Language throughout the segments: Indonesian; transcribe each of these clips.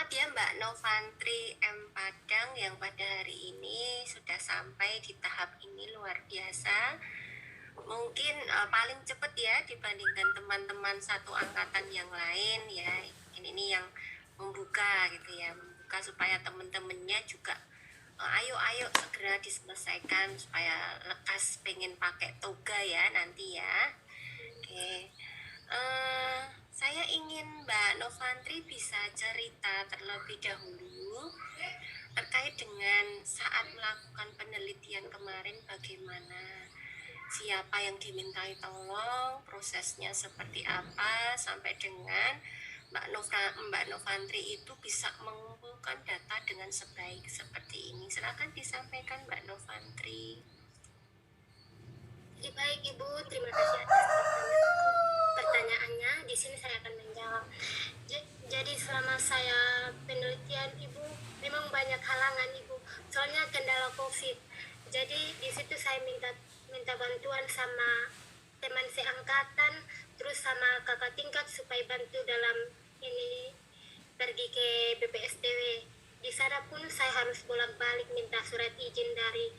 Selamat ya Mbak Novantri M. Padang yang pada hari ini sudah sampai di tahap ini luar biasa. Mungkin paling cepat ya dibandingkan teman-teman satu angkatan yang lain ya. Ini yang membuka gitu ya, membuka supaya teman-temannya juga ayo segera diselesaikan supaya lekas pengen pakai toga ya nanti ya. Oke. Saya ingin Mbak Novantri bisa cerita terlebih dahulu terkait dengan saat melakukan penelitian kemarin bagaimana, siapa yang dimintai tolong, prosesnya seperti apa, sampai dengan Mbak Novantri itu bisa mengumpulkan data dengan sebaik seperti ini. Silakan disampaikan Mbak Novantri. Baik Ibu, terima kasih atas pertanyaannya. Di sini saya akan menjawab. Jadi selama saya penelitian Ibu, memang banyak halangan Ibu. Soalnya kendala COVID. Jadi di situ saya minta bantuan sama teman seangkatan, terus sama kakak tingkat supaya bantu dalam ini pergi ke BPSDW. Di sana pun saya harus bolak-balik minta surat izin dari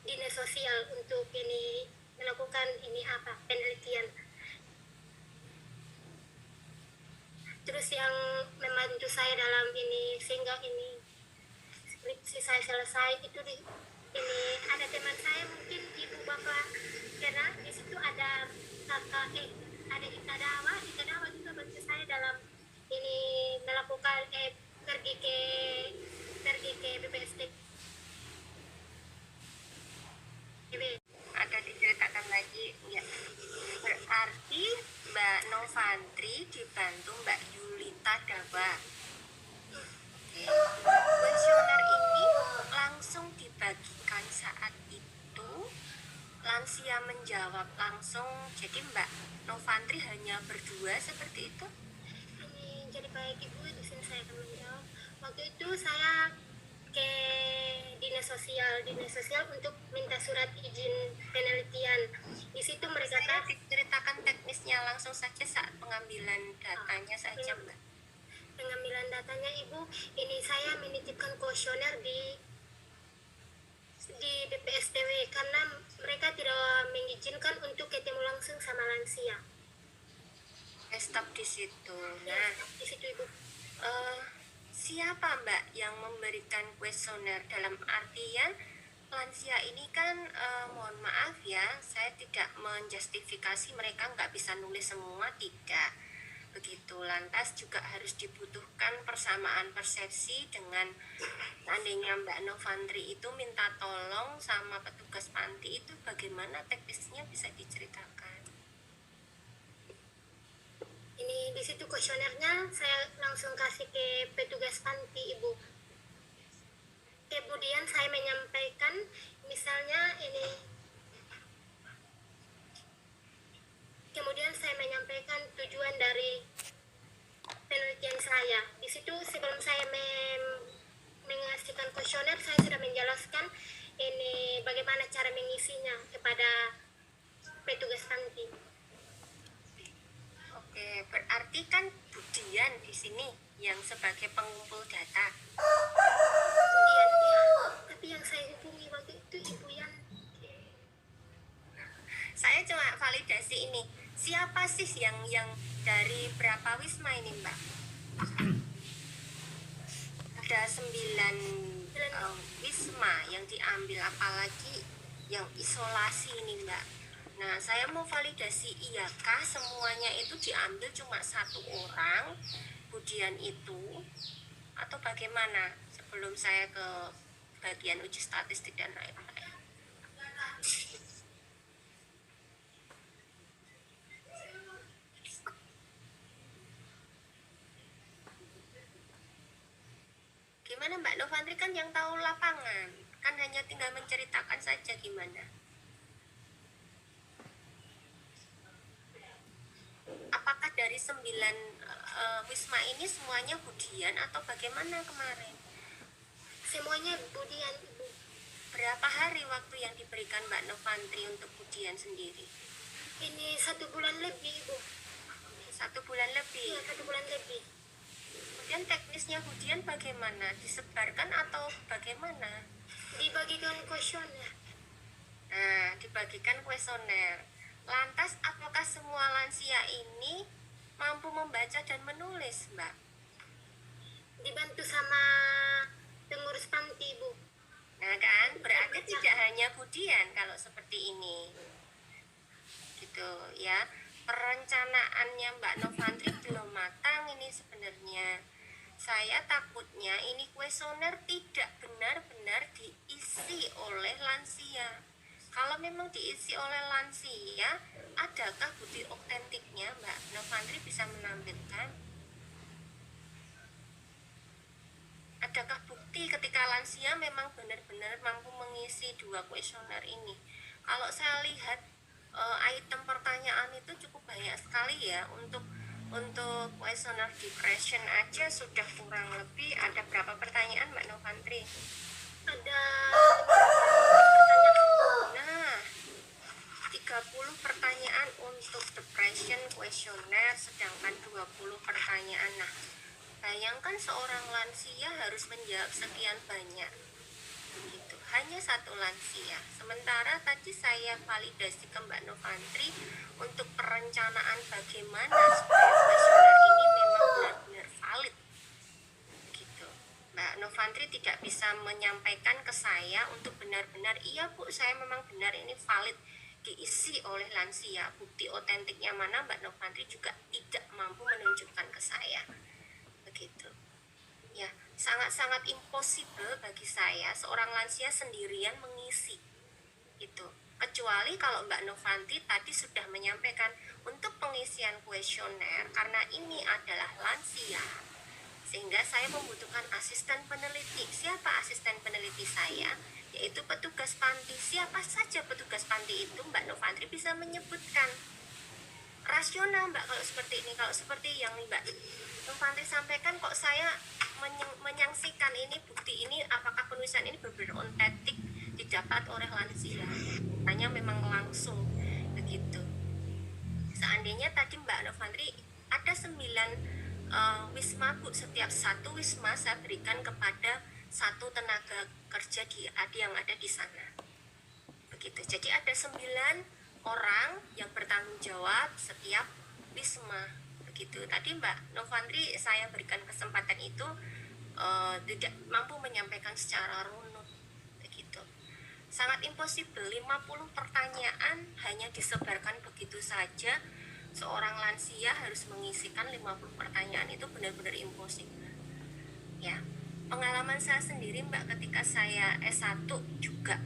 dinas sosial untuk ini melakukan penelitian. Terus yang membantu saya dalam ini sehingga ini skripsi saya selesai itu ini ada teman saya, mungkin ibu bapak, karena di situ ada ada Ika Dawa juga bantu saya dalam ini melakukan pergi ke BPSD. Ada diceritakan lagi ya. Berarti Mbak Novantri dibantu Mbak Yulita Dawa. Kuesioner ini langsung dibagikan saat itu, lansia menjawab langsung. Jadi Mbak Novantri hanya berdua seperti itu. Ini jadi baik Ibu, di sini saya akan menjawab. Waktu itu saya ke dinas sosial untuk minta surat izin penelitian. Di situ mereka diceritakan teknisnya langsung saja saat pengambilan datanya saja Mbak. Pengambilan datanya Ibu, ini saya menitipkan kuesioner di BPSDW karena mereka tidak mengizinkan untuk ketemu langsung sama lansia. Stop di situ. Nah, di situ Ibu. Siapa Mbak yang memberikan kuesioner? Dalam artian lansia ini kan mohon maaf ya, saya tidak menjustifikasi mereka nggak bisa nulis semua, tidak begitu. Lantas juga harus dibutuhkan persamaan persepsi dengan seandainya Mbak Novantri itu minta tolong sama petugas panti, itu bagaimana teknisnya bisa diceritakan? Ini di situ kuesionernya saya langsung kasih ke petugas panti Ibu. Kemudian saya menyampaikan misalnya kemudian saya menyampaikan tujuan dari penelitian saya. Di situ sebelum saya mengasihkan kuesioner, saya sudah menjelaskan ini bagaimana cara mengisinya kepada petugas panti. Oke, berarti kan Budian di sini yang sebagai pengumpul data. Budian ya, tapi yang saya hubungi waktu itu Ibu yang saya cuma validasi ini. Siapa sih yang dari berapa wisma ini Mbak? Ada 9 wisma yang diambil, apalagi yang isolasi ini Mbak. Nah, saya mau validasi iyakah semuanya itu diambil cuma satu orang Budian itu, atau bagaimana, sebelum saya ke bagian uji statistik dan lain-lain. Gimana Mbak Novantri kan yang tahu lapangan, kan hanya tinggal menceritakan saja gimana. Apakah dari 9 wisma ini semuanya Budian atau bagaimana kemarin? Semuanya Budian Ibu. Berapa hari waktu yang diberikan Mbak Novantri untuk Budian sendiri? Ini 1 bulan lebih Ibu. lebih. Iya, 1 bulan lebih. Kemudian teknisnya ujian bagaimana? Disebarkan atau bagaimana? Dibagikan kuesioner. Nah, dibagikan kuesioner. Lantas, apakah semua lansia ini mampu membaca dan menulis, Mbak? Dibantu sama pengurus panti, Bu. Nah kan, berarti tidak hanya Budian kalau seperti ini. Gitu ya. Perencanaannya Mbak Novantri belum matang ini sebenarnya. Saya takutnya ini kuesioner tidak benar-benar diisi oleh lansia. Kalau memang diisi oleh lansia, adakah bukti otentiknya Mbak Novantri bisa menampilkan? Adakah bukti ketika lansia memang benar-benar mampu mengisi 2 kuesioner ini? Kalau saya lihat item pertanyaan itu cukup banyak sekali ya. Untuk kuesioner depression aja sudah kurang lebih ada berapa pertanyaan Mbak Novantri? Ada Nah, 30 pertanyaan untuk depression kuesioner, sedangkan 20 pertanyaan. Nah, bayangkan seorang lansia harus menjawab sekian banyak. Begitu. Hanya 1 lansia. Sementara tadi saya validasi ke Mbak Novantri untuk perencanaan bagaimana supaya kuesioner ini memang benar-benar valid. Begitu. Mbak Novantri tidak bisa menyampaikan ke saya untuk benar-benar iya Bu, saya memang benar ini valid diisi oleh lansia. Bukti otentiknya mana Mbak Novantri juga tidak mampu menunjukkan ke saya. Begitu. Ya, sangat-sangat impossible bagi saya seorang lansia sendirian mengisi itu. Kecuali kalau Mbak Novantri tadi sudah menyampaikan untuk pengisian kuesioner, karena ini adalah lansia, sehingga saya membutuhkan asisten peneliti. Siapa asisten peneliti saya? Yaitu petugas panti. Siapa saja petugas panti itu Mbak Novantri bisa menyebutkan. Rasional Mbak kalau seperti ini. Kalau seperti yang Mbak Novantri sampaikan, kok saya menyaksikan ini bukti ini, apakah penulisan ini benar-benar otentik didapat oleh lansia? Hanya memang langsung begitu. Seandainya tadi Mbak Novantri ada 9 wisma Bu, setiap 1 wisma saya berikan kepada 1 tenaga kerja yang ada di sana. Begitu. Jadi ada 9 orang yang bertanggung jawab setiap wisma. Begitu. Tadi Mbak Novantri saya berikan kesempatan itu tidak mampu menyampaikan secara runut. Begitu. Sangat impossible. 50 pertanyaan hanya disebarkan begitu saja. Seorang lansia harus mengisikan 50 pertanyaan, itu benar-benar impossible. Ya. Pengalaman saya sendiri Mbak, ketika saya S1 juga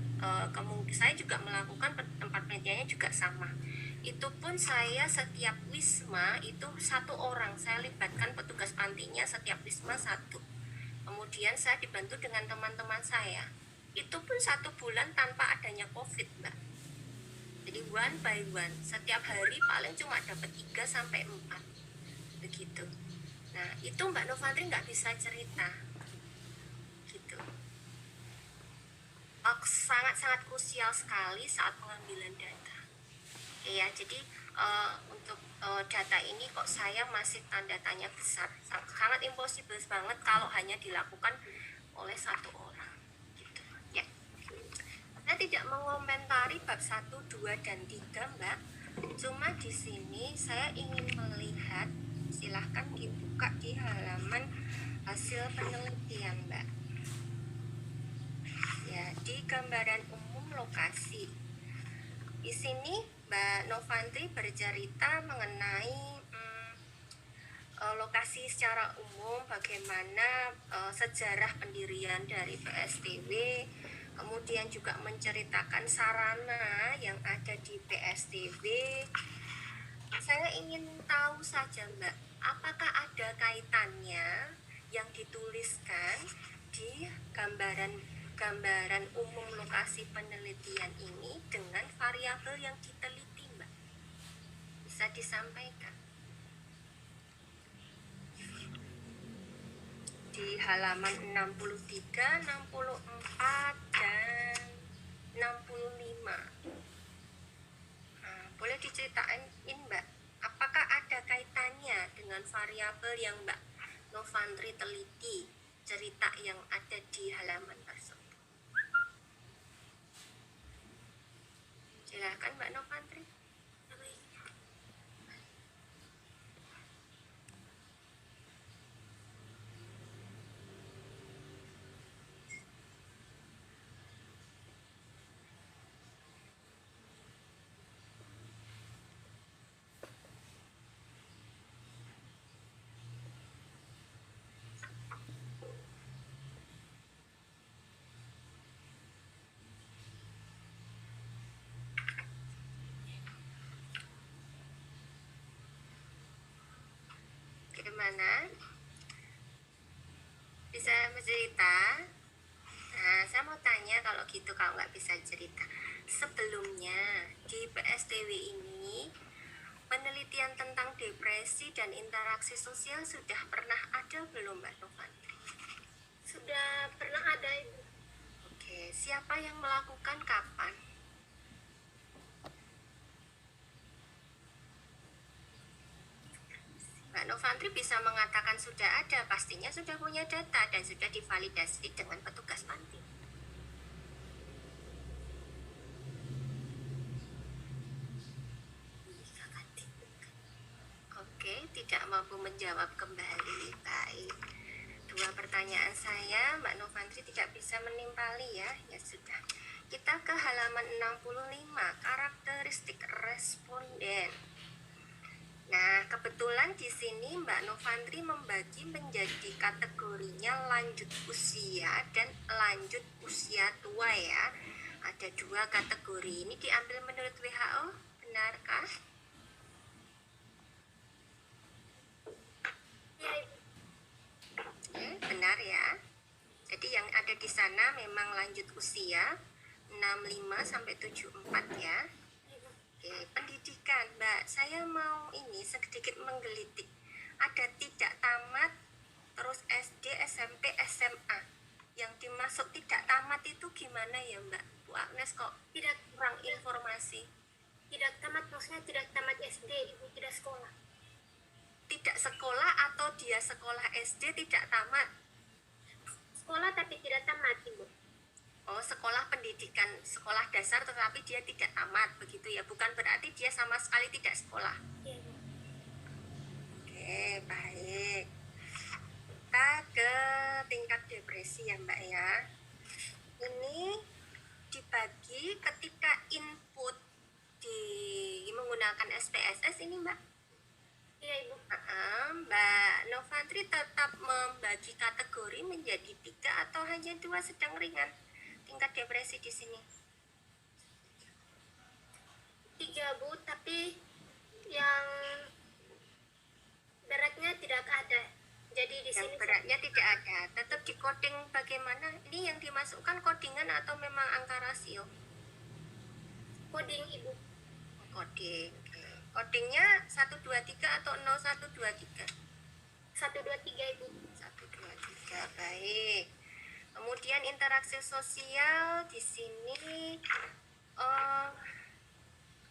saya juga melakukan tempat penelitiannya juga sama. Itu pun saya setiap wisma itu 1 orang, saya libatkan petugas pantinya setiap wisma 1. Kemudian saya dibantu dengan teman-teman saya. Itu pun 1 bulan tanpa adanya COVID Mbak. Jadi 1 by 1, setiap hari paling cuma dapat 3-4 begitu. Nah itu Mbak Novantri nggak bisa cerita gitu. Sangat-sangat krusial sekali saat pengambilan data. Ya, jadi untuk data ini kok saya masih tanda tanya besar. Sangat impossible banget kalau hanya dilakukan oleh 1 orang. Gitu. Ya. Saya tidak mengomentari bab 1, 2, dan 3 Mbak. Cuma di sini saya ingin melihat, silahkan dibuka di halaman hasil penelitian Mbak. Ya, di gambaran umum lokasi. Di sini Mbak Novantri bercerita mengenai lokasi secara umum, bagaimana sejarah pendirian dari PSTW, kemudian juga menceritakan sarana yang ada di PSTW. Saya ingin tahu saja Mbak, apakah ada kaitannya yang dituliskan di gambaran umum lokasi penelitian ini dengan variabel yang diteliti Mbak? Bisa disampaikan di halaman 63, 64, dan 65. Boleh diceritain Mbak, apakah ada kaitannya dengan variabel yang Mbak Novantri teliti, cerita yang ada di halaman tersebut. Silakan Mbak Novantri. Gimana? Bisa bercerita? Nah, saya mau tanya kalau gitu, kalau nggak bisa cerita. Sebelumnya di PSDW ini penelitian tentang depresi dan interaksi sosial sudah pernah ada belum Mbak Novantri? Sudah pernah ada Ibu. Oke, siapa yang melakukan kapan? Mbak Novantri bisa mengatakan sudah ada, pastinya sudah punya data dan sudah divalidasi dengan petugas panti. Oke, tidak mampu menjawab kembali. Baik. Dua pertanyaan saya, Mbak Novantri tidak bisa menimpali ya. Ya sudah. Kita ke halaman 65, karakteristik responden. Nah, kebetulan di sini Mbak Novantri membagi menjadi kategorinya lanjut usia dan lanjut usia tua ya. Ada dua kategori, ini diambil menurut WHO, benarkah? Ya Ibu. Benar ya. Jadi yang ada di sana memang lanjut usia 65 sampai 74 ya. Oke, pendidikan, Mbak. Saya mau ini sedikit menggelitik. Ada tidak tamat, terus SD, SMP, SMA. Yang dimaksud tidak tamat itu gimana ya, Mbak? Bu Agnes kok Tidak kurang informasi. tidak tamat maksudnya tidak tamat SD Ibu, tidak sekolah. Tidak sekolah atau dia sekolah SD tidak tamat? Sekolah tapi tidak tamat Ibu. Oh, sekolah pendidikan, sekolah dasar tetapi dia tidak tamat, begitu ya? Bukan berarti dia sama sekali tidak sekolah. Ya Ibu. Oke, baik. Kita ke tingkat depresi ya Mbak ya. Ini dibagi ketika input di menggunakan SPSS ini Mbak. Iya Ibu. Mbak Novantri tetap membagi kategori menjadi 3 atau hanya 2 sedang ringan tingkat depresi di sini? 3 Bu, tapi yang beratnya tidak ada. Jadi di Yang sini beratnya tidak ada. Tetap di coding bagaimana? Ini yang dimasukkan codingan atau memang angka rasio? coding Ibu. Coding. Oke. Codingnya 123 atau 0123? 123 Ibu. 123. Baik. Kemudian interaksi sosial di sini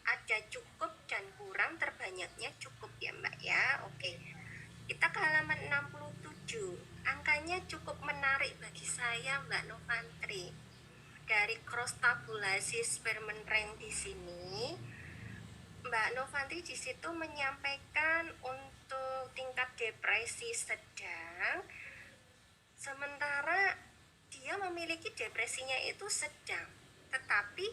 ada cukup dan kurang, terbanyaknya cukup ya Mbak ya. Oke. Kita ke halaman 67. Angkanya cukup menarik bagi saya Mbak Novantri. Dari cross tabulasi Spearman rank di sini, Mbak Novantri di situ menyampaikan untuk tingkat depresi sedang, sementara dia memiliki depresinya itu sedang, tetapi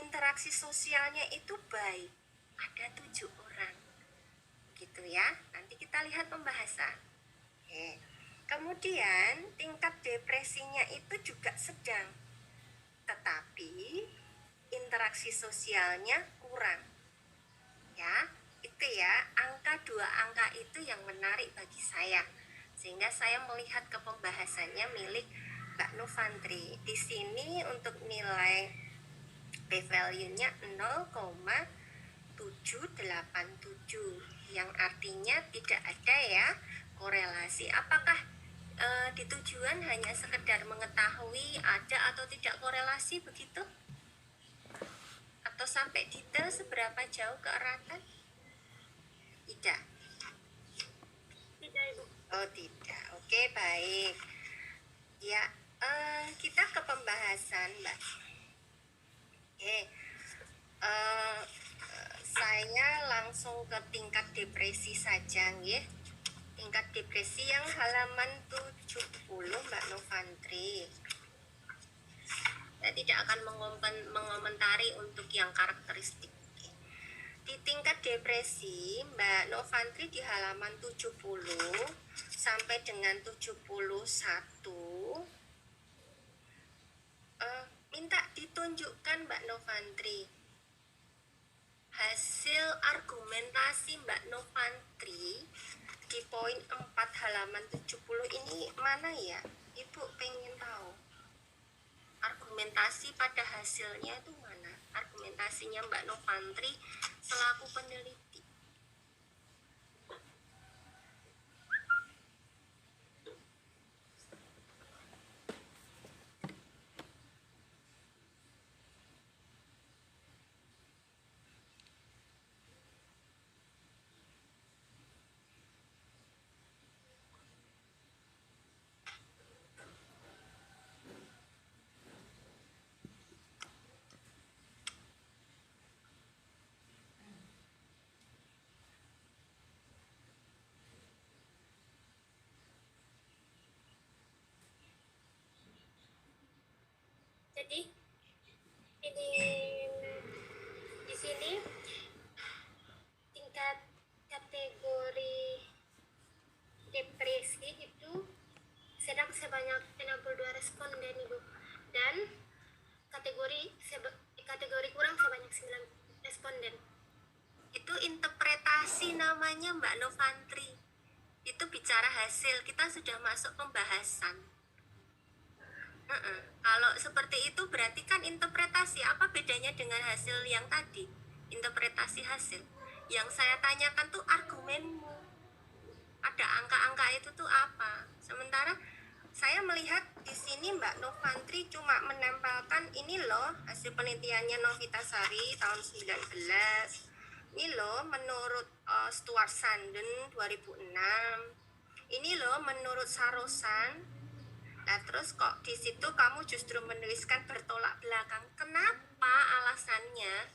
interaksi sosialnya itu baik. Ada 7 orang. Gitu ya. Nanti kita lihat pembahasan. Oke. Kemudian tingkat depresinya itu juga sedang, tetapi interaksi sosialnya kurang. Ya, itu ya, dua angka itu yang menarik bagi saya. Sehingga saya melihat ke pembahasannya milik Mbak Novantri. Di sini untuk nilai p-value-nya 0,787, yang artinya tidak ada ya korelasi. Apakah di tujuan hanya sekedar mengetahui ada atau tidak korelasi begitu? Atau sampai detail seberapa jauh ke aratan? Tidak. baik. Ya, kita ke pembahasan, Mbak. Oke, eh, saya langsung ke tingkat depresi saja, nggih. Tingkat depresi yang halaman 70, Mbak Novantri. Saya tidak akan mengomentari untuk yang karakteristik. Di tingkat depresi, Mbak Novantri di halaman 70 sampai dengan 71 minta ditunjukkan Mbak Novantri hasil argumentasi Mbak Novantri di poin 4 halaman 70 ini mana ya? Ibu pengen tahu argumentasi pada hasilnya itu mana? Argumentasinya Mbak Novantri selaku peneliti. Jadi ini di sini tingkat kategori depresi itu sedang sebanyak 62 responden Ibu, dan kategori kurang sebanyak 9 responden. Itu interpretasi namanya Mbak Novantri. Itu bicara hasil, kita sudah masuk pembahasan. Kalau seperti itu berarti kan interpretasi. Apa bedanya dengan hasil yang tadi? Interpretasi hasil. Yang saya tanyakan tuh argumenmu. Ada angka-angka itu tuh apa? Sementara saya melihat di sini Mbak Novantri cuma menempelkan ini loh hasil penelitiannya Novitasari tahun 19. Ini loh menurut Stuart Sanden 2006. Ini loh menurut Sarosan. Nah, terus kok di situ kamu justru menuliskan bertolak belakang. Kenapa alasannya?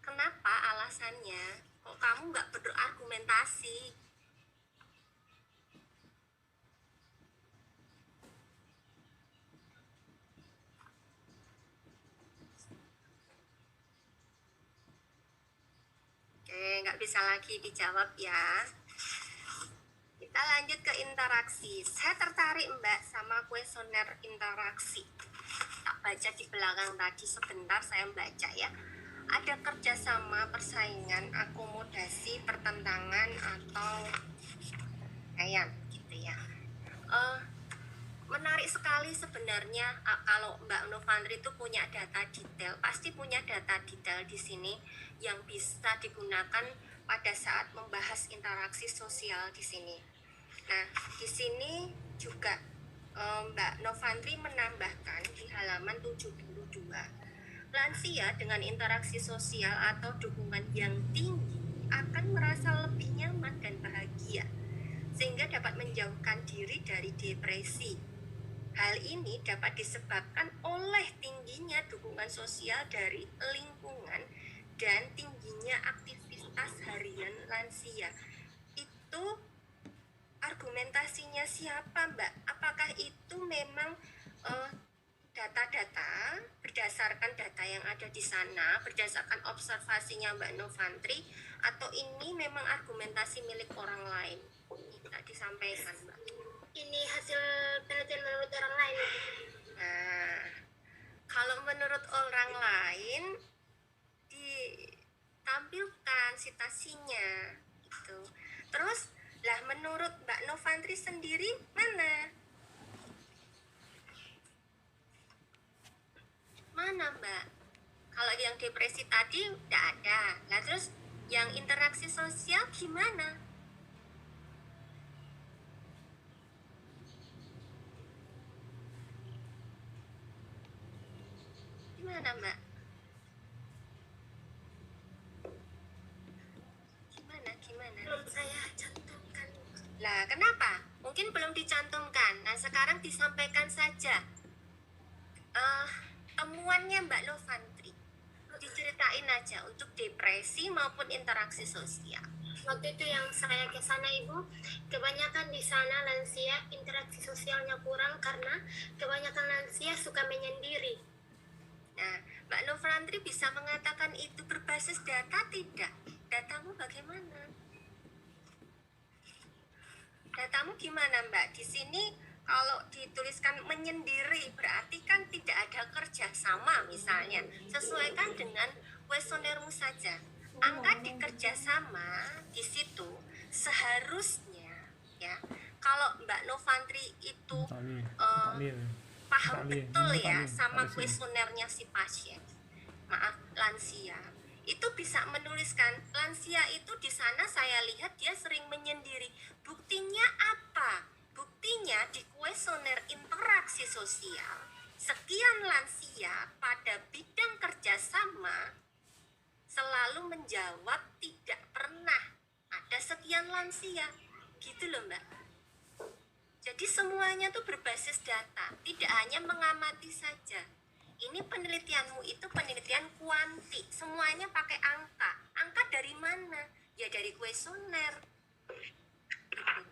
Kenapa alasannya? Kok kamu nggak berargumentasi? Oke, nggak bisa lagi dijawab ya. Kita lanjut ke interaksi. Saya tertarik Mbak sama kuesioner interaksi. Tak baca di belakang tadi sebentar, saya baca ya. Ada kerjasama, persaingan, akomodasi, pertentangan, atau kayak gitu ya. Menarik sekali sebenarnya kalau Mbak Novantri itu punya data detail, pasti punya data detail di sini yang bisa digunakan pada saat membahas interaksi sosial di sini. Nah, di sini juga Mbak Novantri menambahkan di halaman 72, lansia dengan interaksi sosial atau dukungan yang tinggi akan merasa lebih nyaman dan bahagia, sehingga dapat menjauhkan diri dari depresi. Hal ini dapat disebabkan oleh tingginya dukungan sosial dari lingkungan dan tingginya aktivitas harian lansia. Itu argumentasinya siapa Mbak? Apakah itu memang data-data berdasarkan data yang ada di sana, berdasarkan observasinya Mbak Novantri, atau ini memang argumentasi milik orang lain? Tidak disampaikan Mbak. Ini hasil penelitian menurut orang lain. Nah, kalau menurut orang lain ditampilkan citasinya gitu. Terus lah menurut Mbak Novantri sendiri mana? Mana Mbak? Kalau yang depresi tadi tidak ada. Lah terus yang interaksi sosial gimana? Gimana Mbak? Gimana? Belum saya cantumkan. Lah kenapa? Mungkin belum dicantumkan. Nah, sekarang disampaikan saja temuannya Mbak Novantri. Diceritain aja untuk depresi maupun interaksi sosial. Waktu itu yang saya ke sana Ibu, kebanyakan di sana lansia interaksi sosialnya kurang karena kebanyakan lansia suka menyendiri. Nah, Mbak Novantri bisa mengatakan itu berbasis data tidak? Datamu bagaimana? Datamu gimana Mbak? Di sini kalau dituliskan menyendiri berarti kan tidak ada kerjasama misalnya. Sesuaikan dengan kuesionermu saja. Angka di kerjasama di situ seharusnya ya. Kalau Mbak Novantri itu paham betul ya sama kuesionernya si pasien, maaf lansia, itu bisa menuliskan lansia itu di sana saya lihat dia sering menyendiri. Buktinya apa? Buktinya di kuesioner interaksi sosial sekian lansia pada bidang kerjasama selalu menjawab tidak pernah ada sekian lansia, gitu loh Mbak. Jadi semuanya tuh berbasis data, tidak hanya mengamati saja. Ini penelitianmu itu penelitian kuanti, semuanya pakai angka. Angka dari mana? Ya dari kuesioner. Gitu.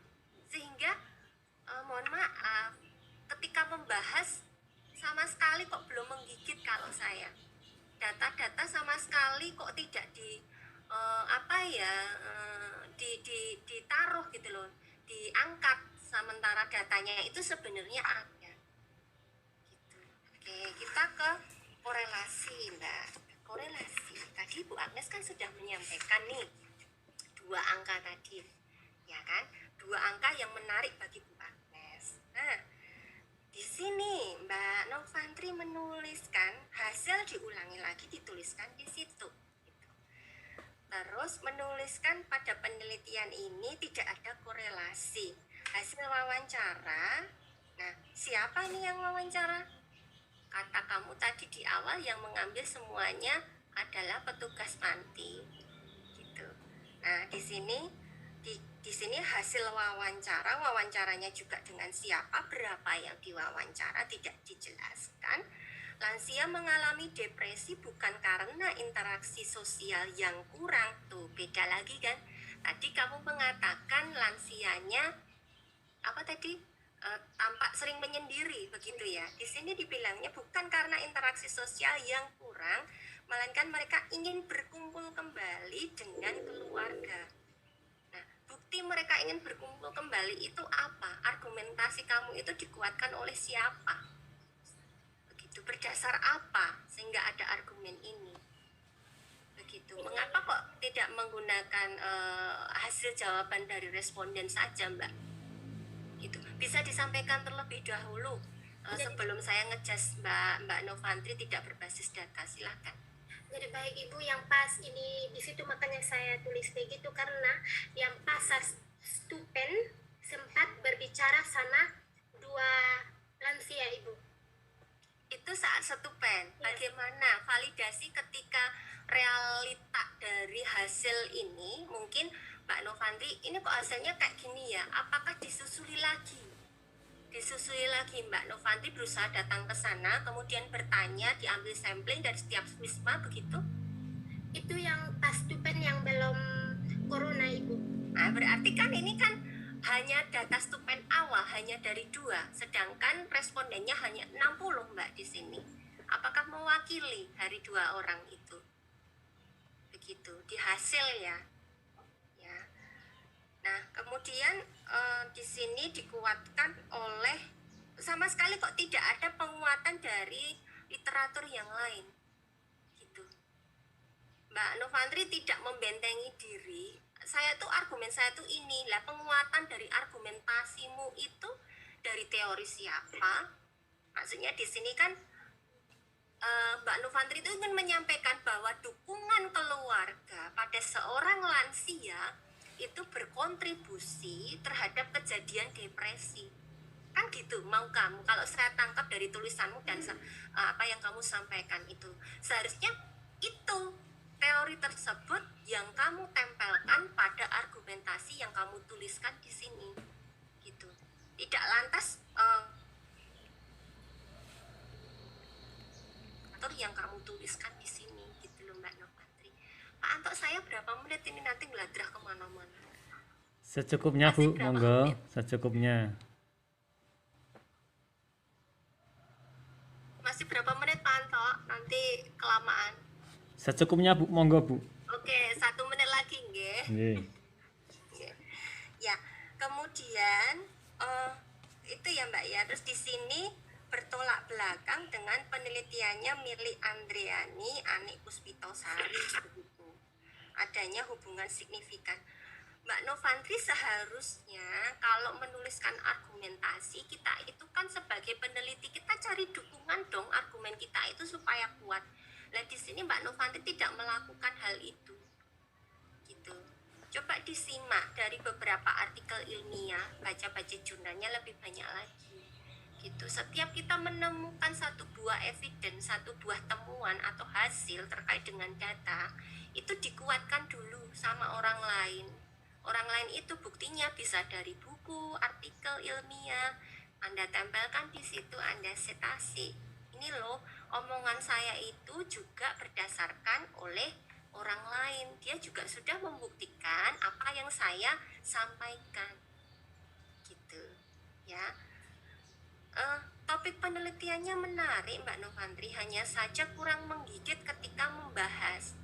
Sehingga mohon maaf, ketika membahas sama sekali kok belum menggigit kalau saya. Data-data sama sekali kok tidak ditaruh gitu loh, diangkat, sementara datanya itu sebenarnya ada gitu. Oke, kita ke korelasi Mbak. Korelasi tadi Bu Agnes kan sudah menyampaikan nih 2 angka tadi ya kan, 2 angka yang menarik bagi Bu Agnes. Nah, di sini Mbak Novantri menuliskan hasil, diulangi lagi dituliskan di situ. Terus menuliskan pada penelitian ini tidak ada korelasi. Hasil wawancara. Nah, siapa nih yang wawancara? Kata kamu tadi di awal yang mengambil semuanya adalah petugas panti. Gitu. Nah, di sini hasil wawancaranya juga dengan siapa, berapa yang diwawancara tidak dijelaskan. Lansia mengalami depresi bukan karena interaksi sosial yang kurang. Tuh, beda lagi kan. Tadi kamu mengatakan lansianya apa tadi? Tampak sering menyendiri begitu ya. Di sini dibilangnya bukan karena interaksi sosial yang kurang, melainkan mereka ingin berkumpul kembali dengan keluarga. Nah, bukti mereka ingin berkumpul kembali itu apa? Argumentasi kamu itu dikuatkan oleh siapa? Berdasar apa sehingga ada argumen ini? Begitu. Mengapa kok tidak menggunakan hasil jawaban dari responden saja Mbak? Gitu. Bisa disampaikan terlebih dahulu sebelum saya ngejudge Mbak Novantri tidak berbasis data. Silahkan. Jadi baik Ibu, yang pas ini di situ makanya saya tulis begitu karena yang pas Stupen sempat berbicara sama 2 lansia Ibu. Itu saat Stupen. Bagaimana validasi ketika realita dari hasil ini? Mungkin Mbak Novantri, ini kok hasilnya kayak gini ya, apakah disusuli lagi Mbak Novantri berusaha datang ke sana, kemudian bertanya, diambil sampling dari setiap wisma begitu? Itu yang pas Stupen yang belum corona Ibu. Nah, berarti kan ini kan hanya data Stupen awal, hanya dari 2, sedangkan respondennya hanya 60 Mbak di sini. Apakah mewakili dari 2 orang itu? Begitu di hasil ya. Nah, kemudian di sini dikuatkan oleh sama sekali kok tidak ada penguatan dari literatur yang lain. Gitu. Mbak Novantri tidak membentengi diri. Argumen saya tuh ini lah, penguatan dari argumentasimu itu dari teori siapa? Maksudnya di sini kan Mbak Novantri itu ingin menyampaikan bahwa dukungan keluarga pada seorang lansia itu berkontribusi terhadap kejadian depresi. Kan gitu mau kamu, kalau saya tangkap dari tulisanmu dan apa yang kamu sampaikan itu, seharusnya itu teori tersebut yang kamu tempelkan pada argumentasi yang kamu tuliskan di sini gitu. tidak lantas yang kamu tuliskan di sini gitu loh Mbak Novantri. Pak Anto, saya berapa menit ini nanti ngeladrah kemana-mana. Secukupnya Masih Bu, berapa monggo, menit? secukupnya. Masih berapa menit Pak Anto? Nanti kelamaan. Secukupnya Bu, monggo Bu. Oke, 1 menit lagi nggih. Nggih. Ya, kemudian itu ya Mbak ya. Terus di sini bertolak belakang dengan penelitiannya Mirly Andriani, Ani Puspitosari begitu. Adanya hubungan signifikan. Mbak Novantri, seharusnya kalau menuliskan argumentasi kita itu kan sebagai peneliti kita cari dukungan dong argumen kita itu supaya kuat. Nah di sini Mbak Novantri tidak melakukan hal itu, gitu. Coba disimak dari beberapa artikel ilmiah, baca-baca jurnalnya lebih banyak lagi, gitu. Setiap kita menemukan satu buah evidence, satu buah temuan atau hasil terkait dengan data, itu dikuatkan dulu sama orang lain. Orang lain itu buktinya bisa dari buku, artikel ilmiah, Anda tempelkan di situ, Anda sitasi. Ini loh, omongan saya itu juga berdasarkan oleh orang lain. Dia juga sudah membuktikan apa yang saya sampaikan. Gitu, ya. Topik penelitiannya menarik Mbak Novantri, hanya saja kurang menggigit ketika membahas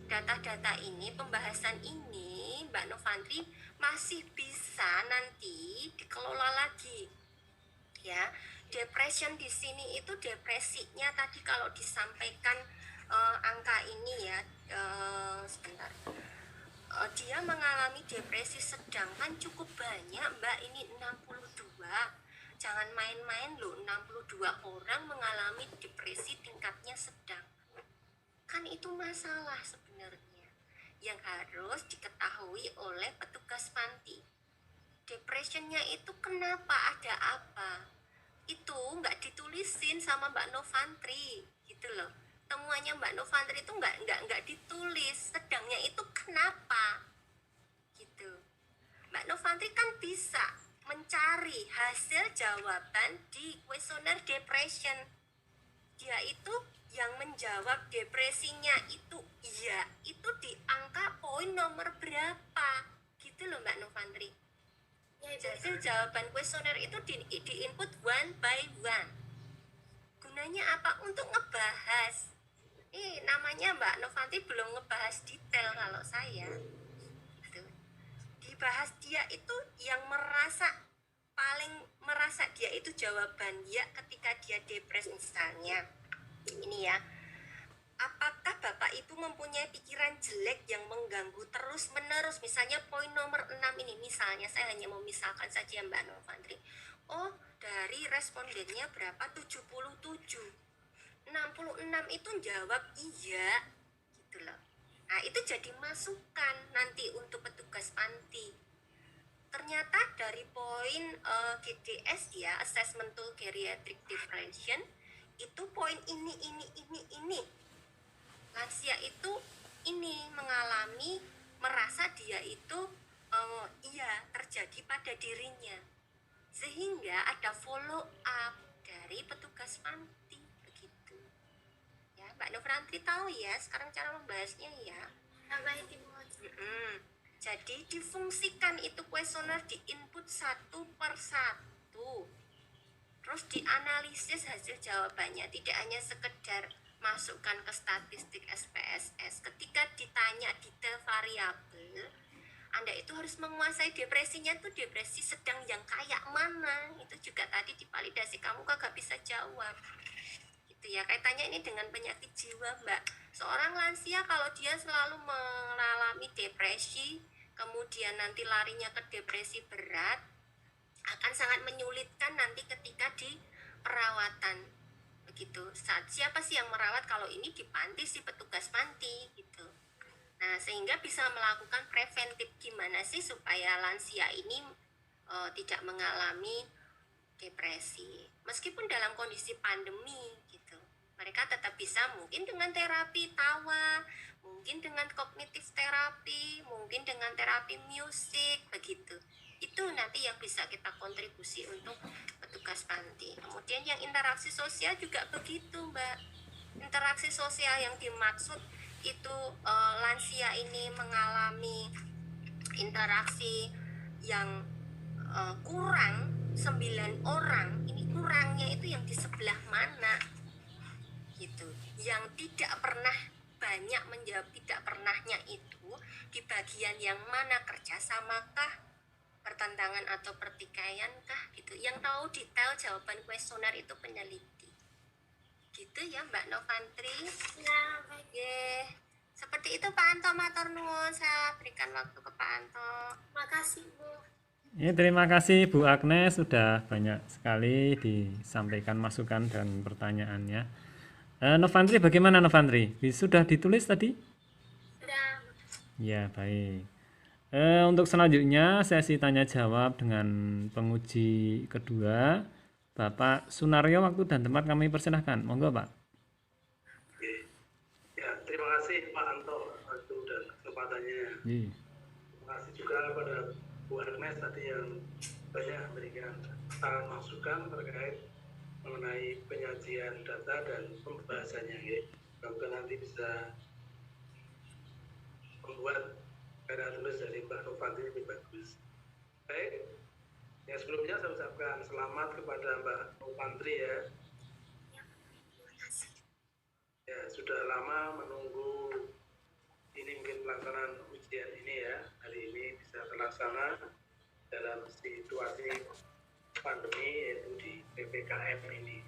data-data ini. Pembahasan ini Mbak Novantri masih bisa nanti dikelola lagi, ya. Depression di sini itu depresinya tadi kalau disampaikan angka ini ya, sebentar. Dia mengalami depresi sedang kan cukup banyak Mbak, ini 62. Jangan main-main loh, 62 orang mengalami depresi tingkatnya sedang. Kan itu masalah sebenarnya yang harus diketahui oleh petugas panti. Depressionnya itu kenapa, ada apa? Itu nggak ditulisin sama Mbak Novantri, gitu loh. Temuannya Mbak Novantri itu nggak ditulis. Sedangnya itu kenapa? Gitu. Mbak Novantri kan bisa mencari hasil jawaban di kuesioner depression. Dia itu yang menjawab depresinya itu iya, itu di angka poin nomor berapa, gitu loh Mbak Novantri. Hasil jawaban kuesioner itu di input one by one. Gunanya apa? Untuk ngebahas. Ini namanya Mbak Novantri belum ngebahas detail kalau saya. Gitu. Dibahas dia itu yang paling merasa dia itu jawaban dia ketika dia depres misalnya. Ini ya. Apakah Bapak Ibu mempunyai pikiran jelek yang mengganggu terus menerus? Misalnya poin nomor 6 ini, misalnya saya hanya memisalkan saja Mbak Novantri. Oh, dari respondennya berapa? 77. 66 itu jawab iya, gitu loh. Nah, itu jadi masukan nanti untuk petugas panti. Ternyata dari poin GDS ya, Assessment Tool Geriatric Depression, itu poin ini. Lansia itu ini mengalami, merasa dia itu iya terjadi pada dirinya, sehingga ada follow up dari petugas panti begitu ya. Mbak Novantri tahu ya sekarang cara membahasnya ya. Baik Ibu. Jadi difungsikan itu kuesioner di input satu per satu, terus dianalisis hasil jawabannya, tidak hanya sekedar masukkan ke statistik SPSS. Ketika ditanya detail variabel, Anda itu harus menguasai depresinya tuh depresi sedang yang kayak mana. Itu juga tadi divalidasi, kamu kagak bisa jawab. Gitu ya, kaitannya ini dengan penyakit jiwa Mbak. Seorang lansia kalau dia selalu mengalami depresi, kemudian nanti larinya ke depresi berat, akan sangat menyulitkan nanti ketika di perawatan. Begitu. Siapa sih yang merawat kalau ini di panti, si petugas panti gitu. Nah, sehingga bisa melakukan preventif gimana sih supaya lansia ini tidak mengalami depresi. Meskipun dalam kondisi pandemi gitu. Mereka tetap bisa mungkin dengan terapi tawa, mungkin dengan kognitif terapi, mungkin dengan terapi musik begitu. Itu nanti yang bisa kita kontribusi untuk petugas panti. Kemudian yang interaksi sosial juga begitu, Mbak. Interaksi sosial yang dimaksud itu lansia ini mengalami interaksi yang kurang 9 orang. Ini kurangnya itu yang di sebelah mana gitu. Yang tidak pernah banyak menjawab tidak pernahnya itu di bagian yang mana, kerjasamakah, pertentangan atau pertikaian kah gitu. Yang tahu detail jawaban kuesioner itu peneliti gitu ya Mbak Novantri. Ya, baik. Seperti itu Pak Anto, matur nuwun, saya berikan waktu ke Pak Anto. Makasih Bu. Ya, terima kasih Bu Agnes, sudah banyak sekali disampaikan masukan dan pertanyaannya. Novantri, bagaimana Novantri? Sudah ditulis tadi? Sudah. Ya, baik. Untuk selanjutnya sesi tanya jawab dengan penguji kedua, Bapak Sunaryo, waktu dan tempat kami persilahkan. Monggo Pak. Oke. Ya, terima kasih Pak Anto waktu dan kesempatannya. Terima kasih juga kepada Bu Agnes tadi yang banyak memberikan saran masukan terkait mengenai penyajian data dan pembahasannya. Ya. Semoga nanti bisa membuat karya tulis dari Mbak Novantri lebih bagus. Baik, yang sebelumnya saya ucapkan selamat kepada Mbak Novantri ya. Ya, sudah lama menunggu ini mungkin pelaksanaan ujian ini ya. Hari ini bisa terlaksana dalam situasi pandemi yaitu di PPKM ini.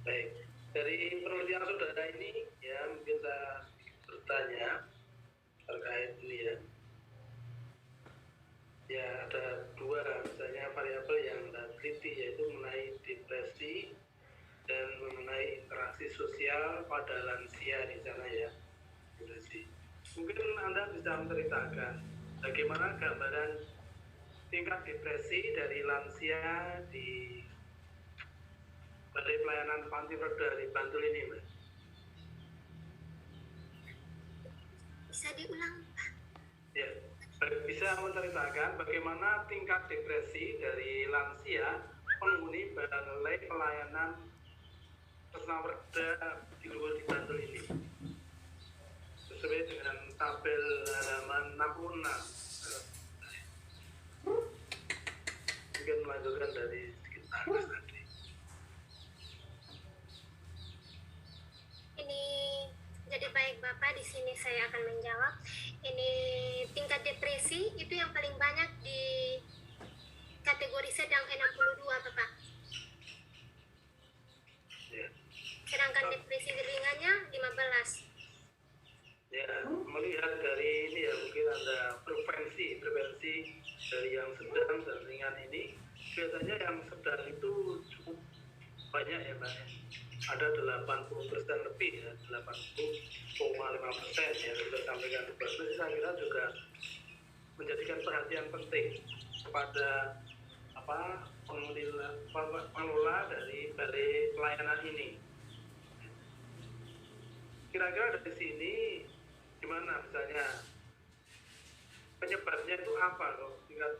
Baik, dari penelitian saudara ini ya mungkin saya bertanya terkait ini ya. Ya ada dua misalnya variabel yang Anda teliti yaitu mengenai depresi dan mengenai interaksi sosial pada lansia di sana ya. Depresi. Mungkin Anda bisa menceritakan bagaimana gambaran tingkat depresi dari lansia di Balai Pelayanan Panti Roda di Bantul ini, Mbak. Bisa diulang? Ya, bisa menceritakan bagaimana tingkat depresi dari lansia penghuni Balai Pelayanan Roda di Luhur di Bantul ini sesuai dengan tabel halaman 66. Mungkin melanjutkan dari sekitar tadi. Ini jadi baik Bapak, di sini saya akan menjawab. Ini tingkat depresi itu yang paling banyak di kategori sedang 62 Bapak. Ya. Sedangkan depresi ringannya 15. Ya, melihat dari ini ya mungkin ada prevensi dari yang sedang dan ringan ini biasanya yang sedang itu cukup banyak ya Pak. Ada 80% lebih ya, 80,5% ya sudah sampaikan di Bapak. Saya kira juga menjadikan perhatian penting kepada pengelola dari balai pelayanan ini. Kira-kira dari sini gimana misalnya penyebabnya itu apa kok tingkat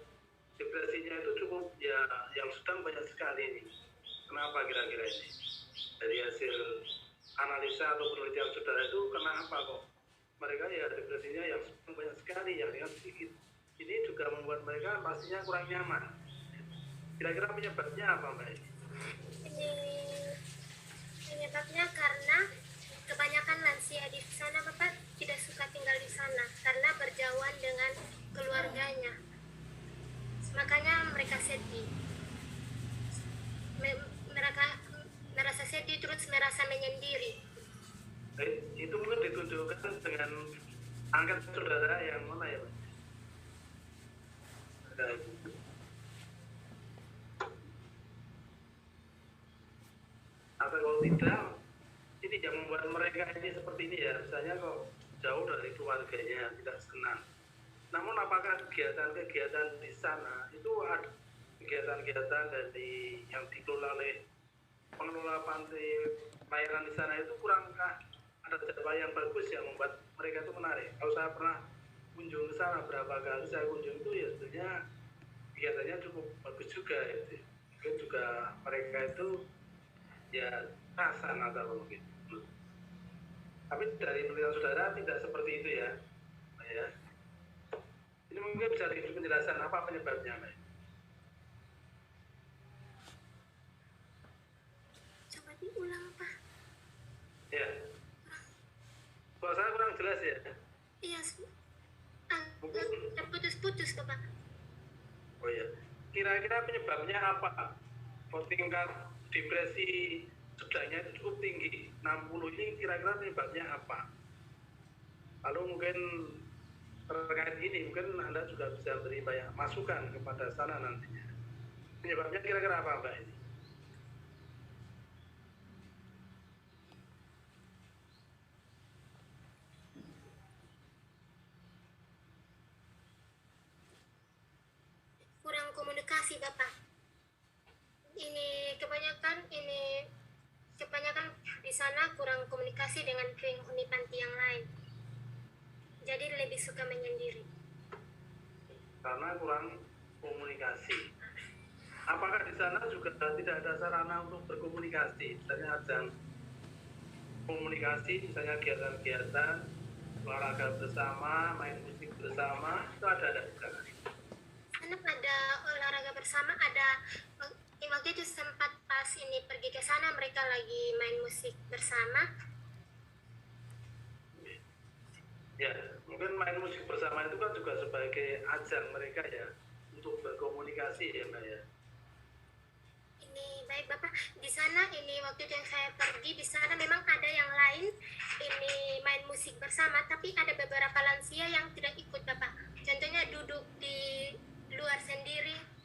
depresinya itu cukup ya yang sedang banyak sekali ini, kenapa kira-kira ini dari hasil analisa atau penelitian saudara itu kenapa kok mereka ya depresinya yang sedang banyak sekali yang ringan sedikit, ini juga membuat mereka pastinya kurang nyaman, kira-kira penyebabnya apa Mbak? Ini penyebabnya karena kebanyakan lansia di sana Bapak tidak suka tinggal di sana karena berjauhan dengan keluarganya. Makanya mereka sedih. Mereka merasa sedih terus merasa menyendiri. Itu mungkin ditunjukkan dengan angkat saudara yang mana ya Pak? Atau kalau tidak ini yang membuat mereka ini seperti ini ya, misalnya kok jauh dari keluarganya, tidak senang. Namun apakah kegiatan-kegiatan di sana itu ada kegiatan-kegiatan dari yang dikelola oleh pengelola panti pelayanan di sana itu kurangkah ada jadwal yang bagus yang membuat mereka itu menarik? Kalau saya pernah kunjung ke sana berapa kali saya kunjung itu ya sebenarnya kegiatannya cukup bagus juga ya. Mungkin juga mereka itu ya rasa Natal mungkin. Tapi dari penelitian saudara tidak seperti itu ya, Pak ya. Ini mungkin bisa diberi penjelasan apa penyebabnya, Pak? Coba diulang, Pak. Ya, suara kurang jelas ya. Iya, Mungkin, terputus-putus, Bapak. oh ya, kira-kira penyebabnya apa? Tingkat depresi sedangnya itu cukup tinggi, 60 ini kira-kira penyebabnya apa? Lalu mungkin terkait ini mungkin Anda juga bisa beri banyak masukan kepada sana nantinya. Penyebabnya kira-kira apa, Mbak ini? Kurang komunikasi, Bapak. Ini kebanyakan di sana kurang komunikasi dengan penghuni panti yang lain. Jadi lebih suka menyendiri. Karena kurang komunikasi. Apakah di sana juga tidak ada sarana untuk berkomunikasi? Misalnya ajang komunikasi, misalnya kegiatan-kegiatan olahraga bersama, main musik bersama, itu ada di sana. Sana ada olahraga bersama, ada waktu itu sempat pas ini pergi ke sana mereka lagi main musik bersama. Ya, mungkin main musik bersama itu kan juga sebagai ajang mereka ya untuk berkomunikasi ya, Mbak ya. Ini baik Bapak, di sana ini waktu itu yang saya pergi di sana memang ada yang lain ini main musik bersama, tapi ada beberapa lansia yang tidak ikut Bapak. Contohnya duduk di luar sendiri.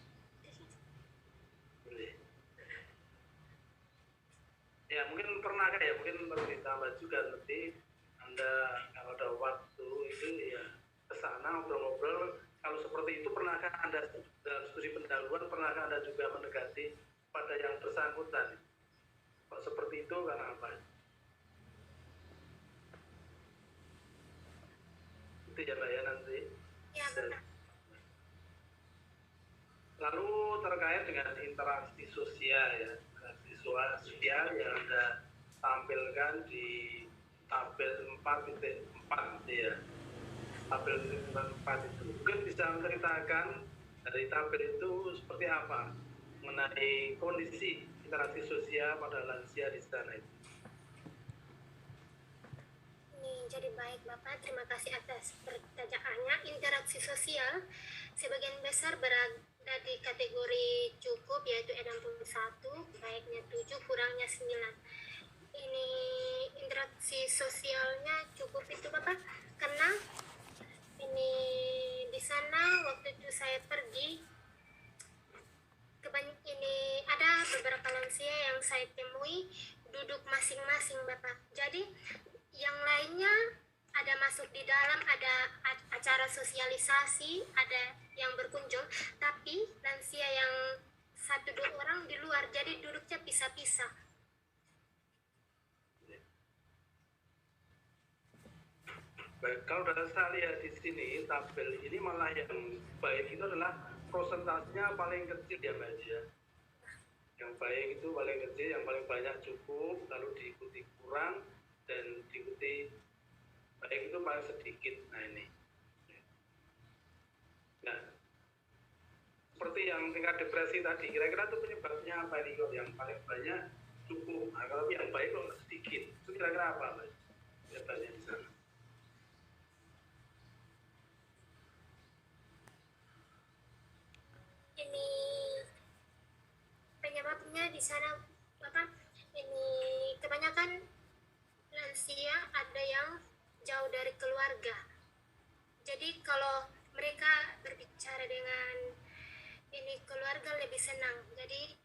Ya mungkin pernah ya, mungkin perlu ditambah juga nanti Anda kalau ada waktu itu ya ke sana ngobrol-ngobrol. Kalau seperti itu pernahkah Anda dalam studi pendahuluan pernahkah Anda juga mendekati pada yang bersangkutan? Kok seperti itu karena apa? Itu ya Mbak ya nanti. Ya Bapak. Lalu terkait dengan interaksi sosial ya, interaksi sosial yang Anda tampilkan di tabel 4.4 ya. Tabel 4 itu mungkin bisa menceritakan dari tabel itu seperti apa mengenai kondisi interaksi sosial pada lansia di sana itu. Jadi baik Bapak, terima kasih atas pertanyaannya. Interaksi sosial sebagian besar berada di kategori cukup yaitu 61, baiknya 7, kurangnya 9. Ini interaksi sosialnya cukup itu Bapak, karena ini di sana waktu itu saya pergi ini ada beberapa lansia yang saya temui duduk masing-masing Bapak. Jadi yang lainnya ada masuk di dalam, ada acara sosialisasi, ada yang berkunjung, tapi lansia yang 1-2 orang di luar, jadi duduknya pisah-pisah. Baik, kalau saya lihat di sini tabel ini malah yang baik itu adalah prosentasenya paling kecil ya Mbak ya. Yang baik itu paling kecil, yang paling banyak cukup, lalu diikuti kurang dan diikuti baik itu paling sedikit. Nah ini. Nah, seperti yang tingkat depresi tadi, kira-kira itu penyebabnya apa nih kok yang paling banyak cukup, nah, kalau yang baik kok sedikit, itu kira-kira apa Mbak? Penyebabnya di sana. Ini penyebabnya di sana Bapak, ini kebanyakan lansia ada yang jauh dari keluarga. Jadi kalau mereka berbicara dengan ini keluarga lebih senang. Jadi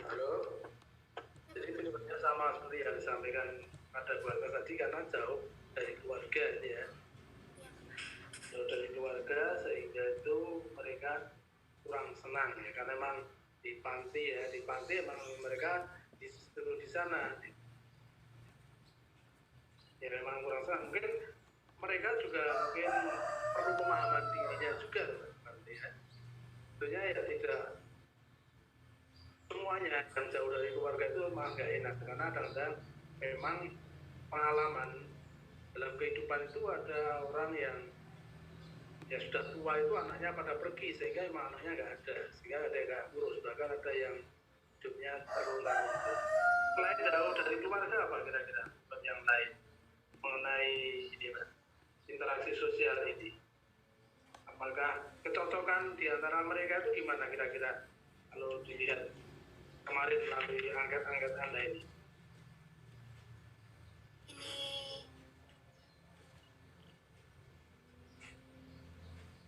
Halo. Jadi penyebabnya sama seperti yang disampaikan pada keluarga tadi karena jauh dari keluarga ya. Jauh dari keluarga sehingga itu mereka kurang senang ya karena memang di panti ya, di panti emang mereka disuruh di sana. Ya memang kurang sana. Mungkin mereka juga mungkin perlu pemahaman tingginya juga nanti ya. Tentunya ya tidak semuanya yang jauh dari keluarga itu memang nggak enak, karena kadang-kadang memang pengalaman dalam kehidupan itu ada orang yang ya sudah tua itu anaknya pada pergi sehingga emang anaknya nggak ada, sehingga ada yang nggak urus, bahkan ada yang hidupnya terulang. Selain jauh dari keluarga, apa kira-kira yang lain mengenai ini Mas, interaksi sosial ini? Apakah kecocokan di antara mereka itu gimana kira-kira kalau dilihat kemarin melalui angkat-angkat Anda ini? Ini